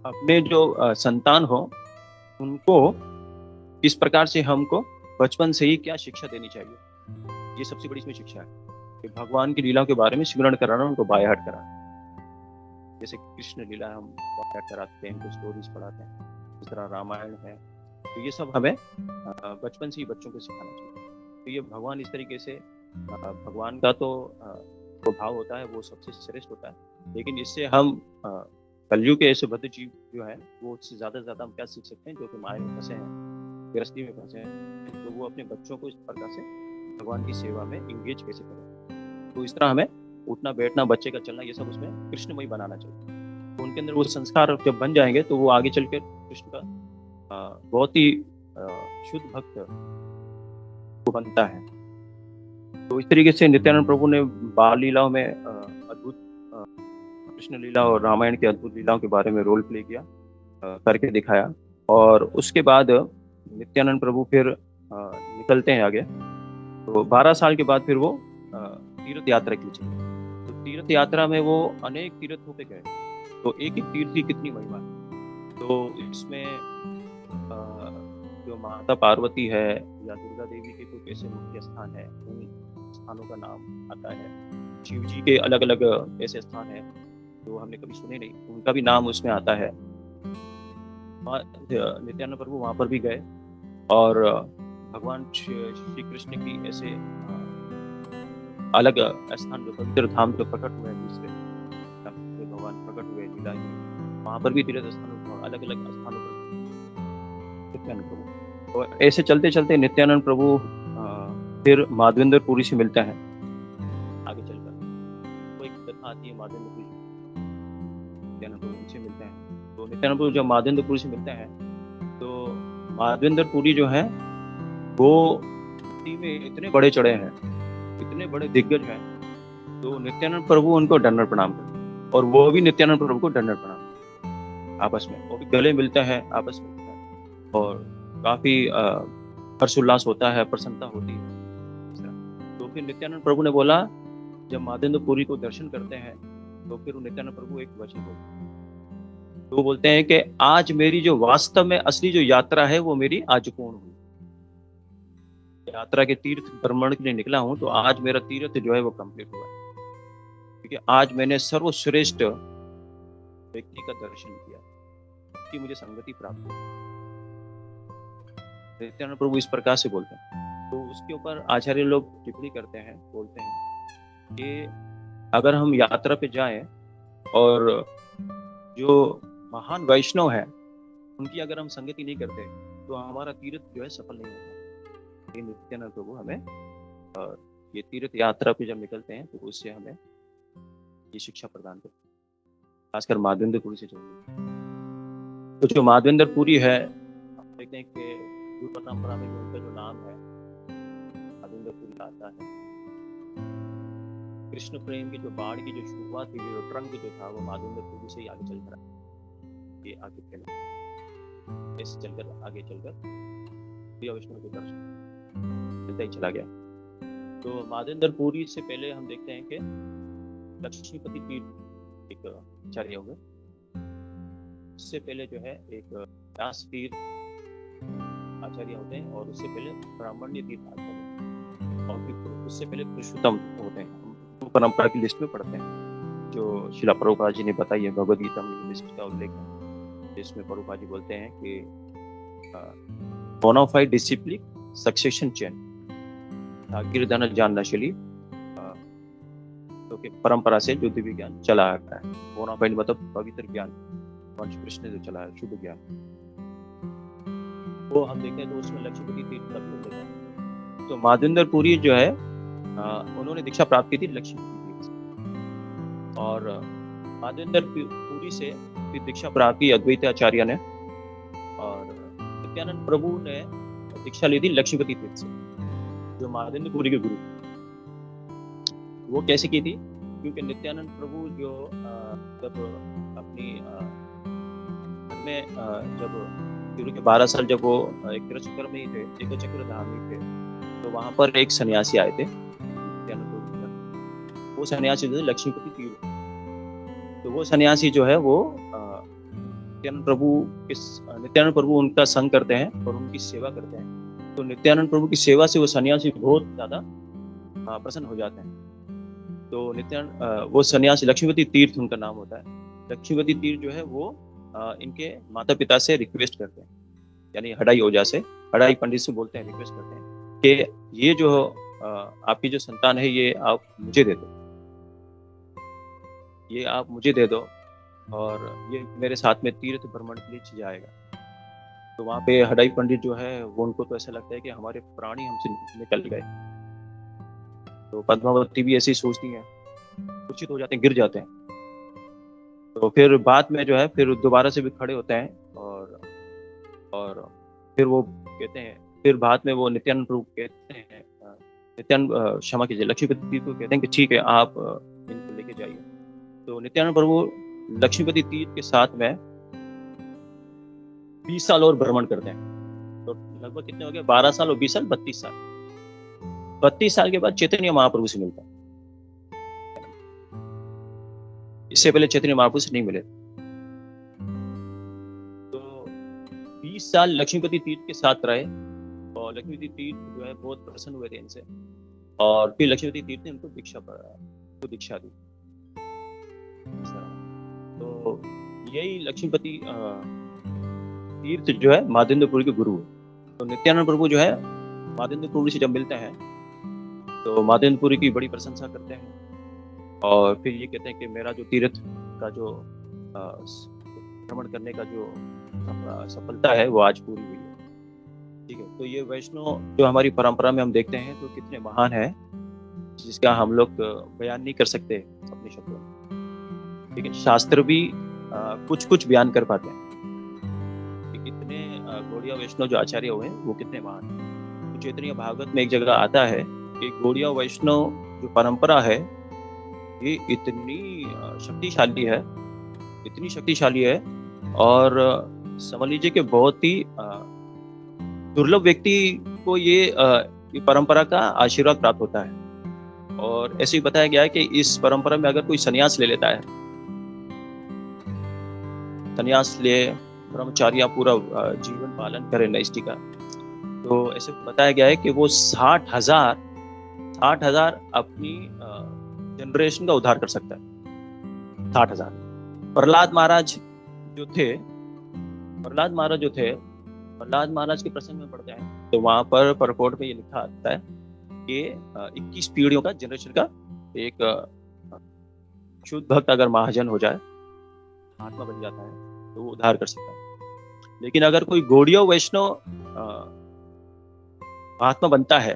[SPEAKER 3] अपने जो संतान हो उनको इस प्रकार से हमको बचपन से ही क्या शिक्षा देनी चाहिए, ये सबसे बड़ी इसमें शिक्षा है कि भगवान की लीलाओं के बारे में सिमरण कराना, उनको बाय हार्ट कराना। जैसे कृष्ण लीला हम बाय हार्ट कराते हैं, उनको स्टोरीज पढ़ाते हैं, इस तरह रामायण है, तो ये सब हमें बचपन से ही बच्चों को सिखाना चाहिए। तो ये भगवान इस तरीके से भगवान का तो वो भाव होता है वो सबसे श्रेष्ठ होता है, लेकिन इससे हम कलयुग के ऐसे बद्ध जीव जो है वो उससे ज़्यादा से ज़्यादा हम क्या सीख सकते हैं, जो कि माया में फंसे हैं, गृहस्थी में फंसे हैं, तो वो अपने बच्चों को इस प्रकार से भगवान की सेवा में इंगेज कैसे करें। तो इस तरह हमें उठना बैठना, बच्चे का चलना, ये सब उसमें कृष्णमय बनाना चाहिए। तो उनके अंदर वो संस्कार जब बन जाएंगे तो वो आगे चलकर कृष्ण का बहुत ही शुद्ध भक्त बनता है। तो इस तरीके से नित्यानंद प्रभु ने बाल लीलाओं में अद्भुत कृष्ण लीला और रामायण की अद्भुत लीलाओं के बारे में रोल प्ले किया, करके दिखाया। और उसके बाद नित्यानंद प्रभु फिर निकलते हैं आगे। तो 12 साल के बाद फिर वो तीर्थ यात्रा के लिए चले। तो तीर्थ यात्रा में वो अनेक तीर्थों पे गए। तो एक एक तीर्थ की कितनी महिमा है। तो इसमें जो माता पार्वती है या दुर्गा देवी के तो कैसे मुख्य स्थान है, उन स्थानों का नाम आता है। शिव जी के अलग अलग ऐसे स्थान है जो हमने कभी सुने नहीं, उनका भी नाम उसमें आता है। नित्यानंद प्रभु वहाँ पर भी गए और भगवान श्री कृष्ण की ऐसे अलग स्थान जो पवित्र धाम जो प्रकट हुए हैं, दूसरे भगवान प्रकट हुए लीला की, वहाँ पर भी तीर्थ स्थानों अलग अलग स्थानों पर नित्यानंद प्रभु। और ऐसे चलते चलते नित्यानंद प्रभु फिर माधवेंद्रपुरी से मिलता है आगे चलकर। तो एक कथा आती है माधवेंद्रपुरी, नित्यानंद प्रभु उनसे मिलते हैं। तो नित्यानंद प्रभु जब माधवेंद्रपुरी से मिलते हैं तो माधवेंद्रपुरी जो है वो में इतने बड़े चढ़े हैं, इतने बड़े दिग्गज हैं, तो नित्यानंद प्रभु उनको दंडवत प्रणाम करते और वो भी नित्यानंद प्रभु को दंडवत प्रणाम आपस में, वो भी गले मिलते हैं आपस में और काफी हर्षोल्लास होता है, प्रसन्नता होती है। तो फिर नित्यानंद प्रभु ने बोला, जब माधवेंद्रपुरी को दर्शन करते हैं तो फिर नित्यानंद प्रभु एक वचन बोलते हैं। तो बोलते हैं कि आज मेरी जो वास्तव में असली जो यात्रा है वो मेरी आज पूर्ण हुई। यात्रा के तीर्थ भ्रमण के लिए निकला हूं तो आज मेरा तीर्थ जो है वो कंप्लीट हुआ, क्योंकि आज मैंने सर्वश्रेष्ठ व्यक्ति का दर्शन किया, कि मुझे संगति प्राप्त हुई। नित्यानंद प्रभु इस प्रकार से बोलते हैं। तो उसके ऊपर आचार्य लोग टिप्पणी करते हैं, बोलते हैं कि अगर हम यात्रा पे जाएं और जो महान वैष्णव है उनकी अगर हम संगति नहीं करते तो हमारा तीर्थ जो है सफल नहीं होता। ये नित्यानंद प्रभु हमें ये तीर्थ यात्रा पे जब निकलते हैं तो उससे हमें ये शिक्षा प्रदान करते हैं, खासकर माधवेंद्रपुरी से जोड़ते। तो जो माधवेंद्रपुरी है, हम देखते हैं कि गुरु परंपरा में उनका जो नाम है माधवेंद्रपुरी आता है। कृष्ण प्रेम की जो बाढ़ की जो शुरुआत थी, जो ट्रंक जो था, वो माधवेंद्रपुरी से ही आगे चल रहा है। ये आगे फैला, ऐसे चलकर आगे चलकर प्रिय वैष्णव के दर्शन चलता ही चला गया। तो माधवेंद्रपुरी से पहले हम देखते हैं कि लक्ष्मीपति तीर्थ एक आचार्य हो गए। उससे पहले जो है एक व्यास तीर्थ आचार्य होते हैं और उससे पहले ब्राह्मण्य तीर्थ आचार्य, और फिर उससे पहले पुरुषोत्तम होते हैं। हम परंपरा की लिस्ट में पढ़ते हैं जो शिला प्रभुपाद जी ने बताई है, भगवद गीता में लिस्ट का उल्लेख है, जिसमें प्रभुपाद जी बोलते हैं कि बोनाफाइड डिसिप्लिन सक्सेशन चेन गिरधन जानना शैली, तो परंपरा से जो दिव्य ज्ञान चला आता है। बोनाफाइड मतलब पवित्र ज्ञान, वंश कृष्ण जो चला है, शुद्ध ज्ञान। वो हम देखते हैं तो उसमें लक्ष्मीपति तीर्थ का भी उल्लेख है। तो माधवेंद्र पुरी जो है उन्होंने दीक्षा प्राप्त की थी लक्ष्मीपति तीर्थ से, और माधवेंद्र पुरी से फिर दीक्षा प्राप्त की अद्वैत आचार्य ने, और नित्यानंद प्रभु ने दीक्षा ली थी लक्ष्मीपति तीर्थ से, जो माधवेंद्र पुरी के गुरु। वो कैसे की थी? क्योंकि नित्यानंद प्रभु जो जब अपनी घर में जब शुरू के 12 साल जब वो एक चक्र में ही थे, एक चक्र धाम में थे, तो वहां पर एक सन्यासी आए थे नित्यानंद प्रभु के। वो सन्यासी जो लक्ष्मीपति तीर्थ, तो वो सन्यासी जो है वो नित्यानंद प्रभु उनका संग करते हैं और उनकी सेवा करते हैं। तो नित्यानंद प्रभु की सेवा से वो सन्यासी बहुत ज्यादा प्रसन्न हो जाते हैं। तो नित्यानंद वो सन्यासी लक्ष्मीपति तीर्थ उनका नाम होता है। लक्ष्मीपति तीर्थ जो है वो इनके माता पिता से रिक्वेस्ट करते हैं, यानी हडाई ओझा से, हडाई पंडित से बोलते हैं, रिक्वेस्ट करते हैं कि ये जो आपकी जो संतान है ये आप मुझे दे दो, ये आप मुझे दे दो, और ये मेरे साथ में तीर्थ भ्रमण के लिए जाएगा। तो वहाँ पे हडाई पंडित जो है वो उनको तो ऐसा लगता है कि हमारे प्राण ही हमसे निकल गए। तो पद्मावती भी ऐसी सोचती हैं, मूर्छित हो जाते हैं, गिर जाते हैं। तो फिर बाद में जो है फिर दोबारा से भी खड़े होते हैं, और फिर वो कहते हैं, फिर बाद में वो नित्यानंद प्रभु कहते हैं, क्षमा कीजिए, लक्ष्मीपति को कहते हैं कि ठीक है आप इनको लेके जाइए। तो नित्यानंद प्रभु लक्ष्मीपति तीर्थ के साथ में 20 साल और भ्रमण करते हैं। तो लगभग कितने हो गए? 12 साल और 20 साल, 32 साल। 32 साल के बाद चैतन्य महाप्रभु से मिलता है। इससे पहले चैतन्य महाप्रभु से नहीं मिले। तो 20 साल लक्ष्मीपति तीर्थ के साथ रहे, और लक्ष्मीपति तीर्थ जो है बहुत प्रसन्न हुए थे इनसे, और फिर लक्ष्मीपति तीर्थ ने उनको दीक्षा दी। तो यही लक्ष्मीपति तीर्थ जो है माधवेंद्र पुरी के गुरु है। तो नित्यानंद प्रभु जो है माधवेंद्र पुरी से जब मिलते हैं तो माधवेंद्र पुरी की बड़ी प्रशंसा करते हैं, और फिर ये कहते हैं कि मेरा जो तीर्थ का जो भ्रमण करने का जो सफलता है वो आज पूरी हुई है। ठीक है, तो ये वैष्णव जो हमारी परंपरा में हम देखते हैं तो कितने महान है, जिसका हम लोग बयान नहीं कर सकते अपने शब्दों में, लेकिन शास्त्र भी कुछ बयान कर पाते हैं कि कितने गौड़िया वैष्णव जो आचार्य हुए वो कितने महान हैं। तो चैतन्य भागवत में एक जगह आता है कि गौड़िया वैष्णव जो परंपरा है ये इतनी शक्तिशाली है, और समझ लीजिए कि बहुत ही दुर्लभ व्यक्ति को ये परंपरा का आशीर्वाद प्राप्त होता है। और ऐसे ही बताया गया है कि इस परंपरा में अगर कोई संन्यास ले लेता है, संन्यास ले ब्रह्मचार्य पूरा जीवन पालन करे नैष्ठिका, तो ऐसे बताया गया है कि वो 60,000 अपनी जनरेशन का उद्धार कर सकता है। 60,000। प्रहलाद महाराज जो थे, प्रहलाद महाराज के प्रसंग में पढ़ते हैं तो वहां पर परपोर्ट में ये लिखा आता है कि 21 पीढ़ियों का जनरेशन का एक शुद्ध भक्त अगर महाजन हो जाए, आत्मा बन जाता है, तो वो उद्धार कर सकता है। लेकिन अगर कोई गौड़ीय वैष्णव आत्मा बनता है,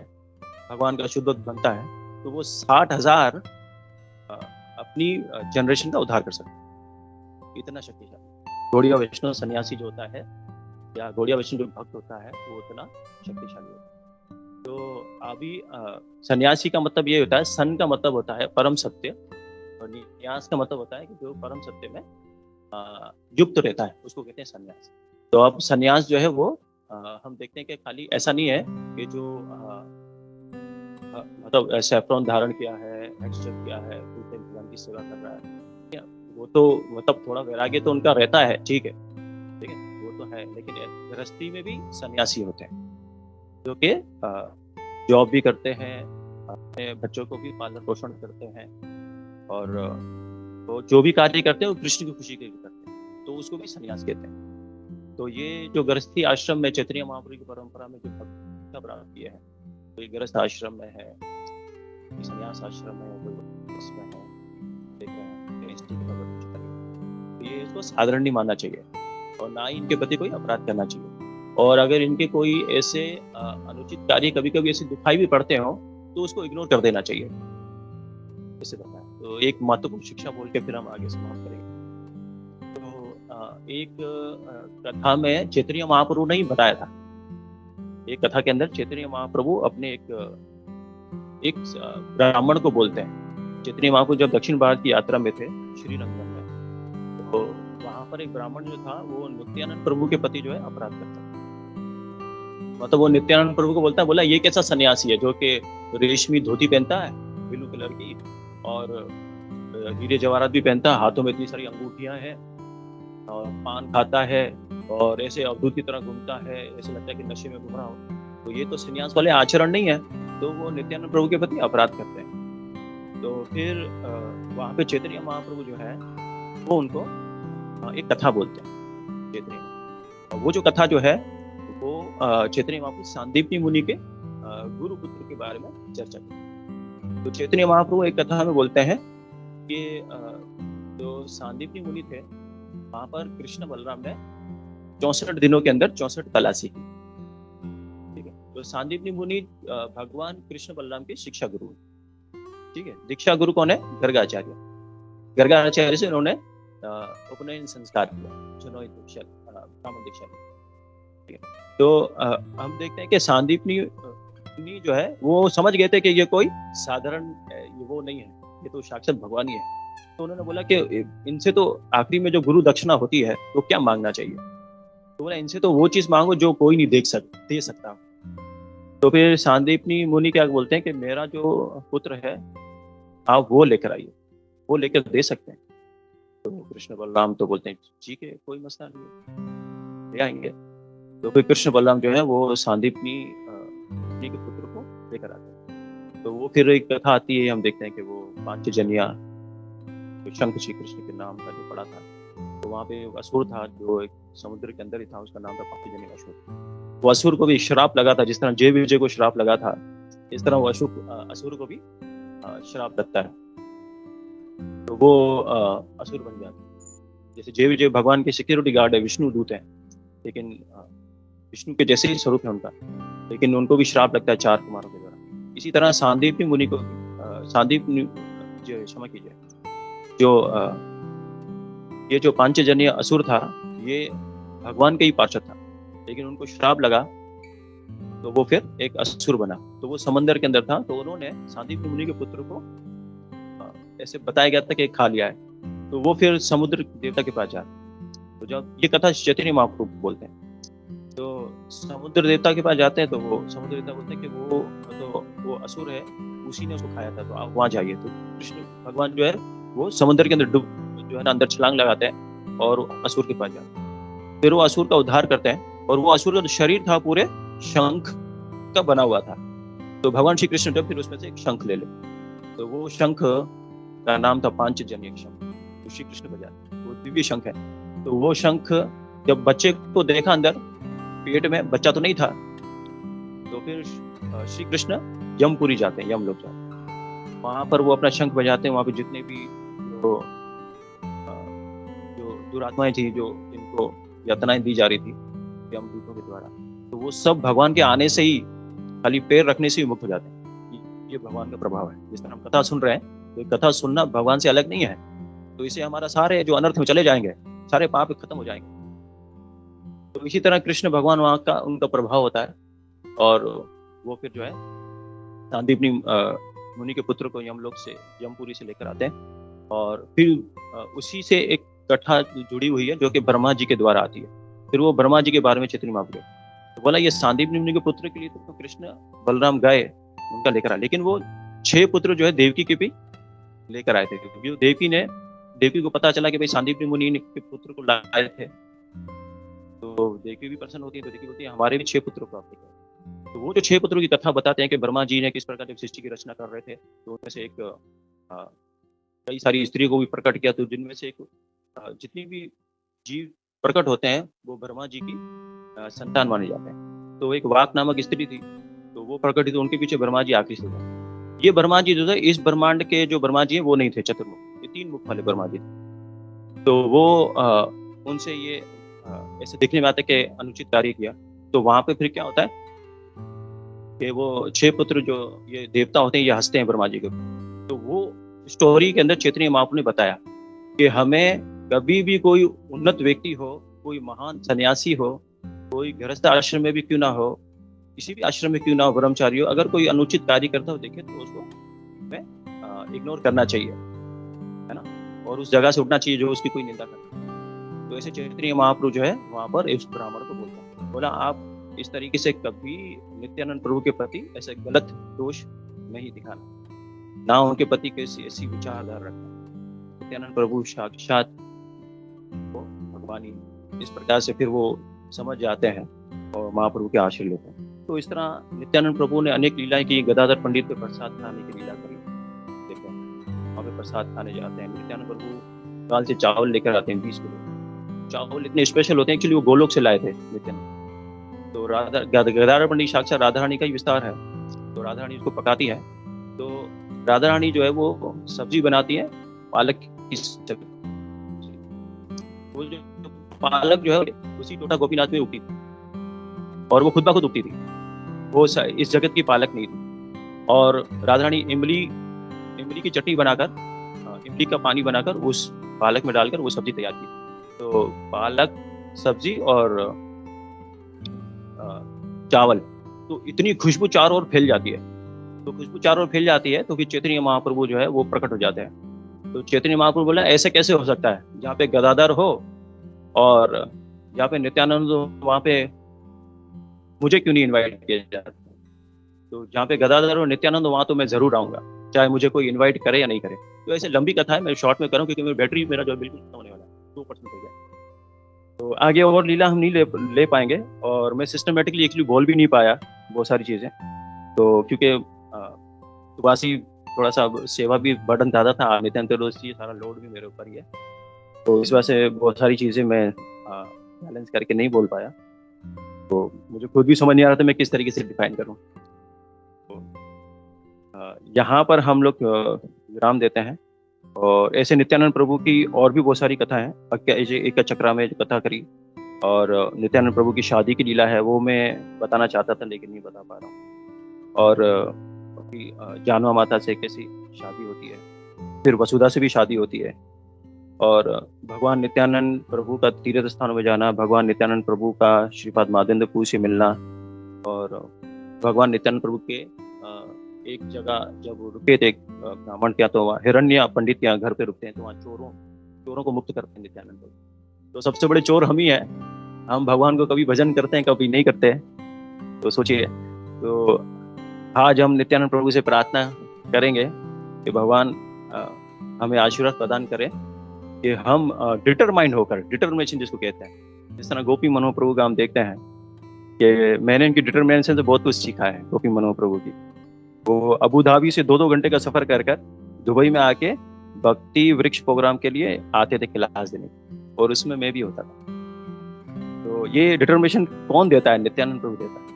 [SPEAKER 3] भगवान का शुद्ध भक्त बनता है, तो वो 60,000 अपनी जनरेशन का उद्धार कर सकता है। इतना शक्तिशाली गौड़ीय वैष्णव सन्यासी जो होता है, या गौड़ीय वैष्णव जो भक्त होता है, वो उतना शक्तिशाली होता है। तो अभी सन्यासी का मतलब ये होता है, सन का मतलब होता है परम सत्य, और न्यास का मतलब होता है कि जो परम सत्य में युक्त रहता है, उसको कहते हैं सन्यास। तो अब सन्यास जो है वो हम देखते हैं कि खाली ऐसा नहीं है कि जो मतलब सैफ्रॉन धारण किया है, एक्सचेंज किया है, भगवान की सेवा कर रहा है, वो तो मतलब थोड़ा वैराग्य तो उनका रहता है, ठीक है, वो तो है। लेकिन गृहस्थी में भी सन्यासी होते हैं जो कि जॉब भी करते हैं, अपने बच्चों को भी पालन पोषण करते हैं, और वो जो भी कार्य करते हैं वो कृष्ण की खुशी के लिए करते हैं, तो उसको भी सन्यास कहते हैं। तो ये जो गृहस्थी आश्रम में चैतन्य महाप्रभु की परंपरा में जो भक्ति प्राप्त किया है, तो ये गृहस्थ आश्रम में है, सन्यास आश्रम में है, उसमें है, देख रहे हैं, तो ये इसको साधारण नहीं मानना चाहिए, और ना ही इनके प्रति कोई अपराध करना चाहिए। और अगर इनके कोई ऐसे अनुचित कार्य कभी कभी ऐसे दिखाई भी पड़ते हो तो उसको इग्नोर कर देना चाहिए, ऐसे बताया। तो एक महत्वपूर्ण शिक्षा बोल के फिर हम आगे समाप्त करेंगे। तो एक कथा में चैतन्य महाप्रभु ने ही बताया था, एक कथा के अंदर चैतन्य महाप्रभु अपने एक ब्राह्मण को बोलते हैं। चैतन्य महाप्रभु जब दक्षिण भारत की यात्रा में थे श्रीरंगम में, तो वहां पर एक ब्राह्मण जो था वो नित्यानंद प्रभु के प्रति जो है अपराध करता है। मतलब वो नित्यानंद प्रभु को बोलता है, बोला ये कैसा सन्यासी है जो कि रेशमी धोती पहनता है ब्लू कलर की, और हीरे जवाहरात भी पहनता है, हाथों में इतनी सारी अंगूठियां हैं, और पान खाता है, और ऐसे अवधूत की तरह घूमता है, ऐसे लगता है कि नशे में घूम रहा हो। तो ये तो संन्यास वाले आचरण नहीं है। तो वो नित्यानंद प्रभु के प्रति अपराध करते हैं। तो फिर वहाँ पे चैतन्य महाप्रभु जो है वो उनको एक कथा बोलते हैं चैतन्य। और वो जो कथा जो है वो चैतन्य महाप्रभु सांदीपनी मुनि के गुरु पुत्र के बारे में चर्चा की। तो चैतन्य महाप्रभु एक कथा में बोलते हैं कि जो सांदीपनी मुनि थे वहां पर कृष्ण बलराम ने 64 दिनों के अंदर 64 तलाशी की। ठीक है। तो सांदीपनी मुनि भगवान कृष्ण बलराम के शिक्षा गुरु, ठीक है। दीक्षा गुरु कौन है? गर्गाचार्य। गर्गाचार्य से उन्होंने उपनयन संस्कार किया, जनोई दीक्षा, ब्राह्मण दीक्षा। ठीक है। तो हम देखते हैं कि सांदीपनी जो है वो समझ गए थे कि ये कोई साधारण वो नहीं है, ये तो साक्षात भगवान ही है। तो उन्होंने बोला कि इनसे तो आखिरी में जो गुरु दक्षिणा होती है तो क्या मांगना चाहिए? तो बोला इनसे तो वो चीज मांगो जो कोई नहीं दे सकता। तो फिर सांदीपनी मुनि क्या बोलते हैं कि मेरा जो पुत्र है आप वो लेकर आइए, वो लेकर दे सकते हैं। तो कृष्ण बलराम तो बोलते हैं ठीक है, कोई मसला नहीं है, ले आएंगे। तो फिर कृष्ण बलराम जो है वो सांदीपनी के पुत्र को लेकर आते हैं। तो वो फिर एक कथा आती है, हम देखते हैं कि वो पांचजन्य तो शंख श्री कृष्ण के नाम का जो पड़ा था, तो वहाँ पे असुर था जो एक समुद्र के अंदर ही था, उसका नाम था पांचजन्य असुर। वो असुर को भी श्राप लगा था, जिस तरह जय विजय को श्राप लगा था इस तरह वो असुर को भी श्राप लगता है। तो वो असुर बन जाता है। जैसे जय विजय भगवान के सिक्योरिटी गार्ड है, विष्णु दूत है, लेकिन विष्णु के जैसे ही स्वरूप है उनका, लेकिन उनको भी श्राप लगता है 4 कुमारों के द्वारा। इसी तरह सांदीपनी मुनि को क्षमा कीजिए, जो ये जो पांचजन्य असुर था ये भगवान के ही पार्षद था, लेकिन उनको श्राप लगा तो वो फिर एक असुर बना। तो वो समंदर के अंदर था, तो उन्होंने सांदीपनी मुनि के पुत्र को ऐसे बताया गया था कि खा लिया है। तो वो फिर समुद्र देवता के पास जा, तो जब ये कथा चैतन्य महाप्रभु बोलते हैं, तो समुद्र देवता के पास जाते हैं तो वो समुद्र देवता बोलते हैं कि वो असुर है, उसी ने उसको खाया था, तो आप वहां जाइए। तो कृष्ण भगवान जो है वो समुद्र के अंदर जो है ना अंदर छलांग लगाते हैं और असुर के पास जाते हैं। फिर वो असुर का उद्धार करते हैं, और वो असुर का जो शरीर था पूरे शंख का बना हुआ था। तो भगवान श्री कृष्ण जब फिर उसमें से एक शंख ले ले, तो वो शंख का नाम था पांचजन्य शंख, तो श्री कृष्ण बजाते, वो दिव्य शंख है। तो वो शंख जब बच्चे को देखा, अंदर पेट में बच्चा तो नहीं था, तो फिर श्री कृष्ण यमपुरी जाते हैं, यम लोग जाते हैं, वहां पर वो अपना शंख बजाते हैं। वहां पे जितने भी जो दुरात्माएं थी, जो इनको यातनाएं दी जा रही थी यमदूतों के द्वारा, तो वो सब भगवान के आने से ही, खाली पैर रखने से ही मुक्त हो जाते हैं। ये भगवान का प्रभाव है। जिस तरह हम कथा सुन रहे हैं, तो कथा सुनना भगवान से अलग नहीं है, तो इसे हमारा सारे जो अनर्थ में चले जाएंगे, सारे पाप खत्म हो जाएंगे। तो इसी तरह कृष्ण भगवान वहां का उनका प्रभाव होता है, और वो फिर जो है सांदीपनी मुनि के पुत्र को यमलोक से, यमपुरी से लेकर आते हैं। और फिर उसी से एक कथा जुड़ी हुई है जो कि ब्रह्मा जी के द्वारा आती है। फिर वो ब्रह्मा जी के बारे में चैतन्य महाप्रभु तो बोला ये सांदीपनी मुनि के पुत्र के लिए तो कृष्ण बलराम गए, उनका लेकर आए, लेकिन वो 6 पुत्र जो है देवकी के भी लेकर आए थे, क्योंकि देवकी को पता चला कि भाई सांदीपनी मुनि के पुत्र को लाए थे, तो देवकी भी प्रसन्न होती है। तो देवकी बोलती है हमारे भी 6 पुत्रों को आप लेकर। तो वो जो 6 पुत्रों की कथा बताते हैं कि ब्रह्मा जी ने किस प्रकार जब सृष्टि की रचना कर रहे थे, तो उनमें से एक कई सारी स्त्रियों को भी प्रकट किया, तो जिनमें से एक जितनी भी जीव प्रकट होते हैं वो ब्रह्मा जी की संतान माने जाते हैं। तो एक वाक नामक स्त्री थी, तो वो प्रकट हुई, तो उनके पीछे ब्रह्मा जी आकृष्ट हो गए। ये ब्रह्मा जी जो थे, इस ब्रह्मांड के जो ब्रह्मा जी हैं वो नहीं थे चतुर्मुख, ये 3 मुख वाले ब्रह्मा जी थे। तो वो उनसे ये ऐसे दिखने में आता कि अनुचित कार्य किया, तो वहां पे फिर क्या होता है कि वो 6 पुत्र जो ये देवता होते हैं ये हंसते हैं ब्रह्मा जी के ऊपर। तो वो स्टोरी के अंदर चैतन्य महाप्रभु ने बताया कि हमें कभी भी कोई उन्नत व्यक्ति हो, कोई महान सन्यासी हो, कोई गृहस्थ आश्रम में भी क्यों ना हो, किसी भी आश्रम में क्यों ना हो, ब्रह्मचारी हो, अगर कोई अनुचित कार्य करता हो देखे तो उसको हमें इग्नोर करना चाहिए, है ना, और उस जगह से उठना चाहिए जो उसकी कोई निंदा करता है। तो ऐसे चैतन्य महाप्रभु जो है वहां पर इस ब्राह्मण को बोला आप इस तरीके से कभी नित्यानंद प्रभु के प्रति ऐसे गलत दोष नहीं दिखाना, ना उनके प्रति कैसी ऐसी विचारधारा रखना। नित्यानंद प्रभु साक्षात वो भगवान ही, इस प्रकार से फिर वो समझ जाते हैं और महाप्रभु के आश्रय लेते हैं। तो इस तरह नित्यानंद प्रभु ने अनेक लीलाएं की। गदाधर पंडित पे प्रसाद खाने की लीला करी, देखते हैं वहाँ पे प्रसाद खाने जाते हैं। नित्यानंद प्रभु काल से चावल लेकर आते हैं 20 किलो। चावल इतने स्पेशल होते हैं, एक्चुअली वो गोलोक से लाए थे नित्यानंद। तो गदाधर पंडित साक्षात राधा रानी का ही विस्तार है। तो राधा रानी उसको पकाती है। तो राधा रानी जो है वो सब्जी बनाती है पालक की सब्जी। वो जो पालक जो है उसी टोटा गोपीनाथ में उगती थी और वो खुद ब खुद उगती थी, वो इस जगत की पालक नहीं थी। और राधा रानी इमली की चटनी बनाकर, इमली का पानी बनाकर उस पालक में डालकर वो सब्जी तैयार की। तो पालक सब्जी और चावल, तो इतनी खुशबू चारों ओर फैल जाती है। तो खुशबू चारों ओर फैल जाती है तो फिर चैतन्य महाप्रभु जो है वो प्रकट हो जाते हैं। तो चैतन्य महाप्रभु बोला ऐसे कैसे हो सकता है, जहाँ पे गदाधर हो और जहाँ पे नित्यानंद हो वहाँ पे मुझे क्यों नहीं इनवाइट किया जाता। तो जहाँ पे गदाधर और नित्यानंद वहां तो मैं जरूर आऊंगा, चाहे मुझे कोई इनवाइट करे या नहीं करे। तो ऐसे लंबी कथा है, मैं शॉर्ट में करूँ क्योंकि मेरी बैटरी मेरा जो बिल्कुल खत्म होने वाला है, 2% हो गया। तो आगे और लीला हम नहीं ले पाएंगे और मैं सिस्टमेटिकली एक्चुअली बोल भी नहीं पाया बहुत सारी चीजें। तो क्योंकि सुबासी थोड़ा सा सेवा भी बर्डन ज्यादा था, नित्यानंद ये सारा लोड भी मेरे ऊपर ही है। तो इस वजह से बहुत सारी चीजें मैं बैलेंस करके नहीं बोल पाया। तो मुझे खुद भी समझ नहीं आ रहा था मैं किस तरीके से डिफाइन करूं। तो यहाँ पर हम लोग विराम देते हैं। और ऐसे नित्यानंद प्रभु की और भी बहुत सारी कथा है। एक चक्रा में जो कथा करी और नित्यानंद प्रभु की शादी की लीला है वो मैं बताना चाहता था लेकिन नहीं बता पा रहा हूँ। और जानवा माता से कैसी शादी होती है, फिर वसुधा से भी शादी होती है। और भगवान नित्यानंद प्रभु का तीर्थ स्थानों में जाना, भगवान नित्यानंद प्रभु का श्रीपाद माधवेंद्र प्रभु से मिलना, और भगवान नित्यानंद प्रभु के एक जगह जब रुके थे ब्राह्मण क्या, तो वहाँ हिरण्य पंडित यहाँ घर पे रुकते हैं, तो वहाँ चोरों को मुक्त करते हैं नित्यानंद प्रभु। तो सबसे बड़े चोर हम ही हैं। हम भगवान को कभी भजन करते हैं कभी नहीं करते हैं। तो सोचिए, तो आज हम नित्यानंद प्रभु से प्रार्थना करेंगे कि भगवान हमें आशीर्वाद प्रदान करें कि हम डिटरमाइंड होकर, डिटर्मिनेशन जिसको कहते हैं, जिस तरह गोपी मनोहर प्रभु का हम देखते हैं कि मैंने इनकी डिटर्मिनेशन से बहुत कुछ सीखा है। गोपी मनोहर प्रभु की, वो अबू धाबी से 2-2 घंटे का सफर कर दुबई में आके भक्ति वृक्ष प्रोग्राम के लिए आते थे क्लास देने, और उसमें मैं भी होता था। तो ये डिटर्मिनेशन कौन देता है? नित्यानंद प्रभु देता है।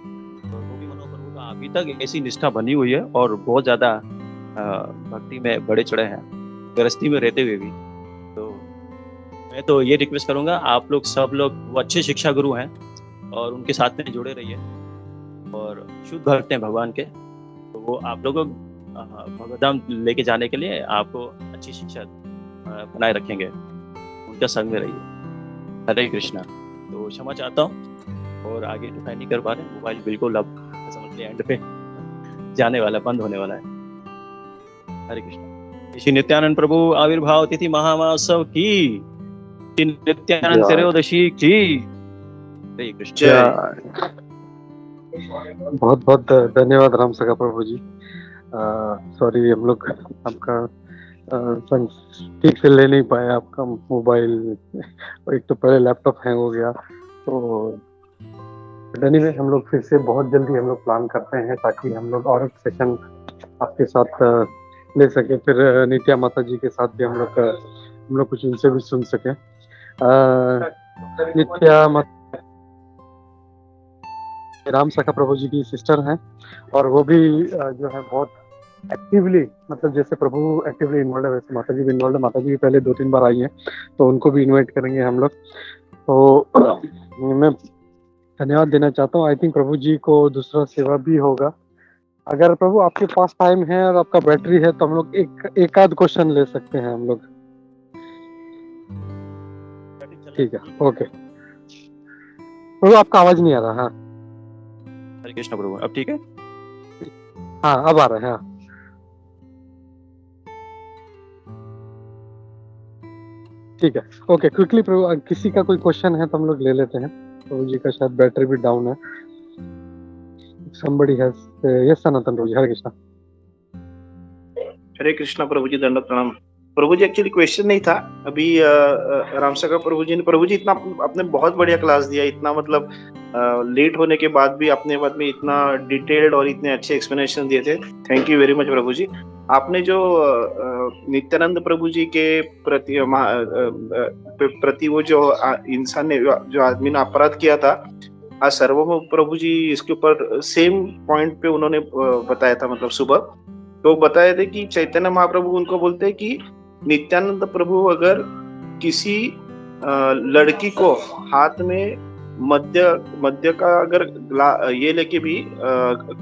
[SPEAKER 3] तो गोपी मनोहर प्रभु का अभी तक ऐसी निष्ठा बनी हुई है और बहुत ज्यादा भक्ति में बड़े चढ़े हैं, गृहस्थी में रहते हुए भी। तो मैं तो ये रिक्वेस्ट करूंगा, आप लोग सब लोग, वो अच्छे शिक्षा गुरु हैं और उनके साथ में जुड़े रहिए और शुद्ध भक्त हैं भगवान के। तो वो आप लोगों को भगवतधाम लेके जाने के लिए आपको अच्छी शिक्षा बनाए रखेंगे, उनका संग में रहिए। हरे कृष्णा। तो क्षमा चाहता हूँ और आगे डिफाइन नहीं कर पा रहे। मोबाइल बिल्कुल अब समझ लिया एंड पे जाने वाला, बंद होने वाला है। हरे कृष्णा। श्री नित्यानंद प्रभु आविर्भाव तिथि महामहोत्सव की, श्री नित्यानंद त्रयोदशी की। हरे कृष्ण।
[SPEAKER 2] बहुत बहुत धन्यवाद राम सखा प्रभु जी। सॉरी, हम लोग आपका संग ठीक से ले नहीं पाए आपका मोबाइल, एक तो पहले लैपटॉप हैंग हो गया। तो एनीवे हम लोग फिर से बहुत जल्दी हम लोग प्लान करते हैं ताकि हम लोग और एक सेशन आपके साथ ले सके, फिर नित्या माता जी के साथ भी हम लोग कुछ उनसे भी सुन सके। नित्या माता राम सखा प्रभु जी की सिस्टर हैं और वो भी जो है बहुत एक्टिवली, मतलब जैसे प्रभु एक्टिवली इन्वॉल्व है वैसे माता जी भी इन्वॉल्व है। माता जी भी पहले 2-3 बार आई हैं, तो उनको भी इनवाइट करेंगे हम लोग। तो मैं धन्यवाद देना चाहता हूँ। आई थिंक प्रभु जी को दूसरा सेवा भी होगा। अगर प्रभु आपके पास टाइम है और आपका बैटरी है तो हम लोग एक आध क्वेश्चन ले सकते हैं हम लोग। ठीक है, ओके। प्रभु आपका आवाज नहीं आ रहा। हाँ
[SPEAKER 3] हरे कृष्ण प्रभु, अब ठीक है?
[SPEAKER 2] हाँ, अब आ रहा है। हाँ ठीक है, ओके। क्विकली प्रभु, किसी का कोई क्वेश्चन है तो हम लोग ले लेते हैं। प्रभु जी का शायद बैटरी भी डाउन है। somebody has yes सनातन प्रभु जी, हरे कृष्णा।
[SPEAKER 4] हरे कृष्णा प्रभु जी, दंडवत प्रणाम। प्रभु जी एक्चुअली क्वेश्चन नहीं था अभी। राम सखा प्रभु जी इतना आपने बहुत बढ़िया क्लास दिया, इतना मतलब लेट होने के बाद भी अपने बाद में इतना डिटेल्ड और इतने अच्छे एक्सप्लेनेशन दिए थे। थैंक यू वेरी मच प्रभु जी। आपने जो नित्यानंद प्रभु जी के प्रति वो जो इंसान ने, जो आदमी ने अपराध किया था, आज सर्वभौम प्रभु जी इसके ऊपर सेम पॉइंट पे उन्होंने बताया था। मतलब सुबह तो बताए थे कि चैतन्य महाप्रभु उनको बोलते हैं कि नित्यानंद प्रभु अगर किसी लड़की को हाथ में मध्य का अगर ये लेके भी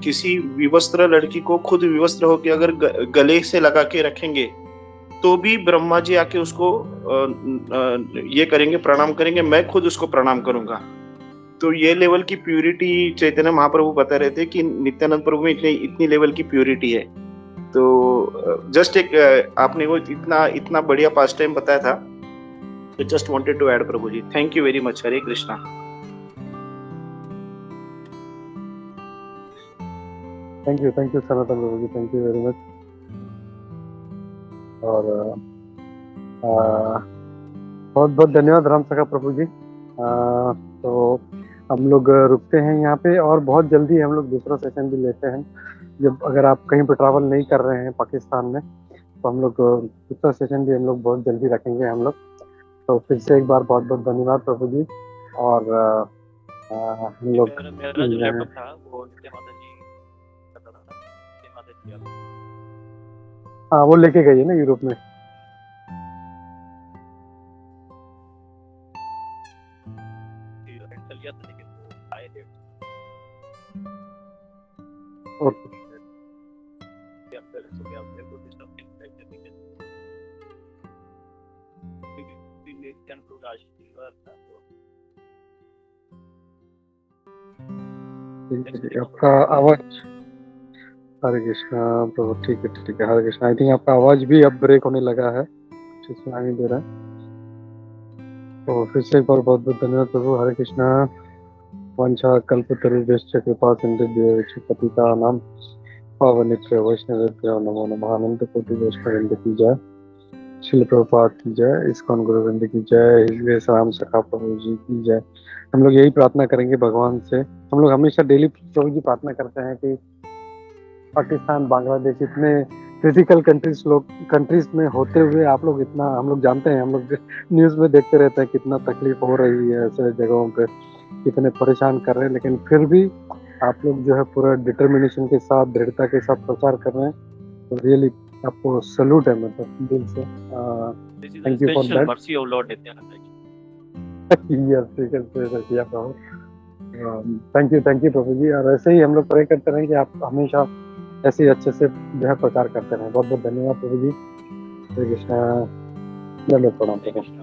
[SPEAKER 4] किसी विवस्त्र लड़की को खुद विवस्त्र होके अगर गले से लगा के रखेंगे तो भी ब्रह्मा जी आके उसको ये करेंगे, प्रणाम करेंगे, मैं खुद उसको प्रणाम करूंगा। तो ये लेवल की प्यूरिटी चैतन्य महाप्रभु बता रहे थे कि नित्यानंद प्रभु में इतनी लेवल की प्यूरिटी है। तो जस्ट एक आपने वो इतना बढ़िया पास्ट टाइम बताया था, तो just wanted to add Prabhu ji. Thank you very much. Hare Krishna.
[SPEAKER 2] Thank you Sanatan Prabhu ji, thank you very much. और बहुत बहुत धन्यवाद राम सखा प्रभु जी। तो हम लोग रुकते हैं यहाँ पे और बहुत जल्दी हम लोग दूसरा सेशन भी लेते हैं। जब अगर आप कहीं पर ट्रैवल नहीं कर रहे हैं पाकिस्तान में तो हम लोग दूसरा सेशन भी हम लोग बहुत जल्दी रखेंगे हम लोग। तो फिर से एक बार बहुत बहुत धन्यवाद प्रभु जी। और हम लोग
[SPEAKER 3] मेरा जो लैपटॉप था वो नित्य माता जी का था, नित्य माता जी
[SPEAKER 2] हाँ वो लेके गई है ना यूरोप में।
[SPEAKER 3] चल गया था लेकिन वो आए थे।
[SPEAKER 2] ओके आपका आवाज, हरे कृष्णा प्रभु, ठीक है हरे कृष्णा। आई थिंक आपका आवाज भी अब ब्रेक होने लगा है, ठीक सुनाई नहीं दे रहा है। तो फिर से एक बार बहुत बहुत धन्यवाद प्रभु। हरे कृष्णा। वंशा कल्पतरुभ्यश्च कृपा सिन्धुभ्यो पतितानां पावनेभ्यो वैष्णवेभ्यो नमो नमः। अनंत कोटि वैष्णववृंद की जय, श्रील प्रभुपाद की जय, इस्कॉन गुरुवृंद की जय, हिजवेश राम सखा प्रभु जी की जय। हम लोग यही प्रार्थना करेंगे भगवान से। हम लोग हमेशा डेली प्रभु जी प्रार्थना करते हैं कि पाकिस्तान, बांग्लादेश, इतने क्रिटिकल कंट्रीज में होते हुए आप लोग इतना, हम लोग जानते हैं, हम लोग न्यूज़ में देखते रहते हैं कितना तकलीफ हो रही है ऐसे जगहों पे, कितने परेशान कर रहे हैं, लेकिन फिर भी आप लोग जो है पूरा डिटर्मिनेशन के साथ, दृढ़ता के साथ प्रचार कर रहे हैं। तो रियली आपको सैल्यूट है, मतलब दिल से। Thank you for that.
[SPEAKER 3] Mercy of lord Nityananda ji.
[SPEAKER 2] Thank you प्रभु जी। और ऐसे ही हम लोग प्रे करते रहें कि आप हमेशा ऐसे ही अच्छे से जो है प्रचार करते रहें। बहुत बहुत धन्यवाद प्रभु जी। हरे कृष्णा। धन्यवाद, प्रणाम।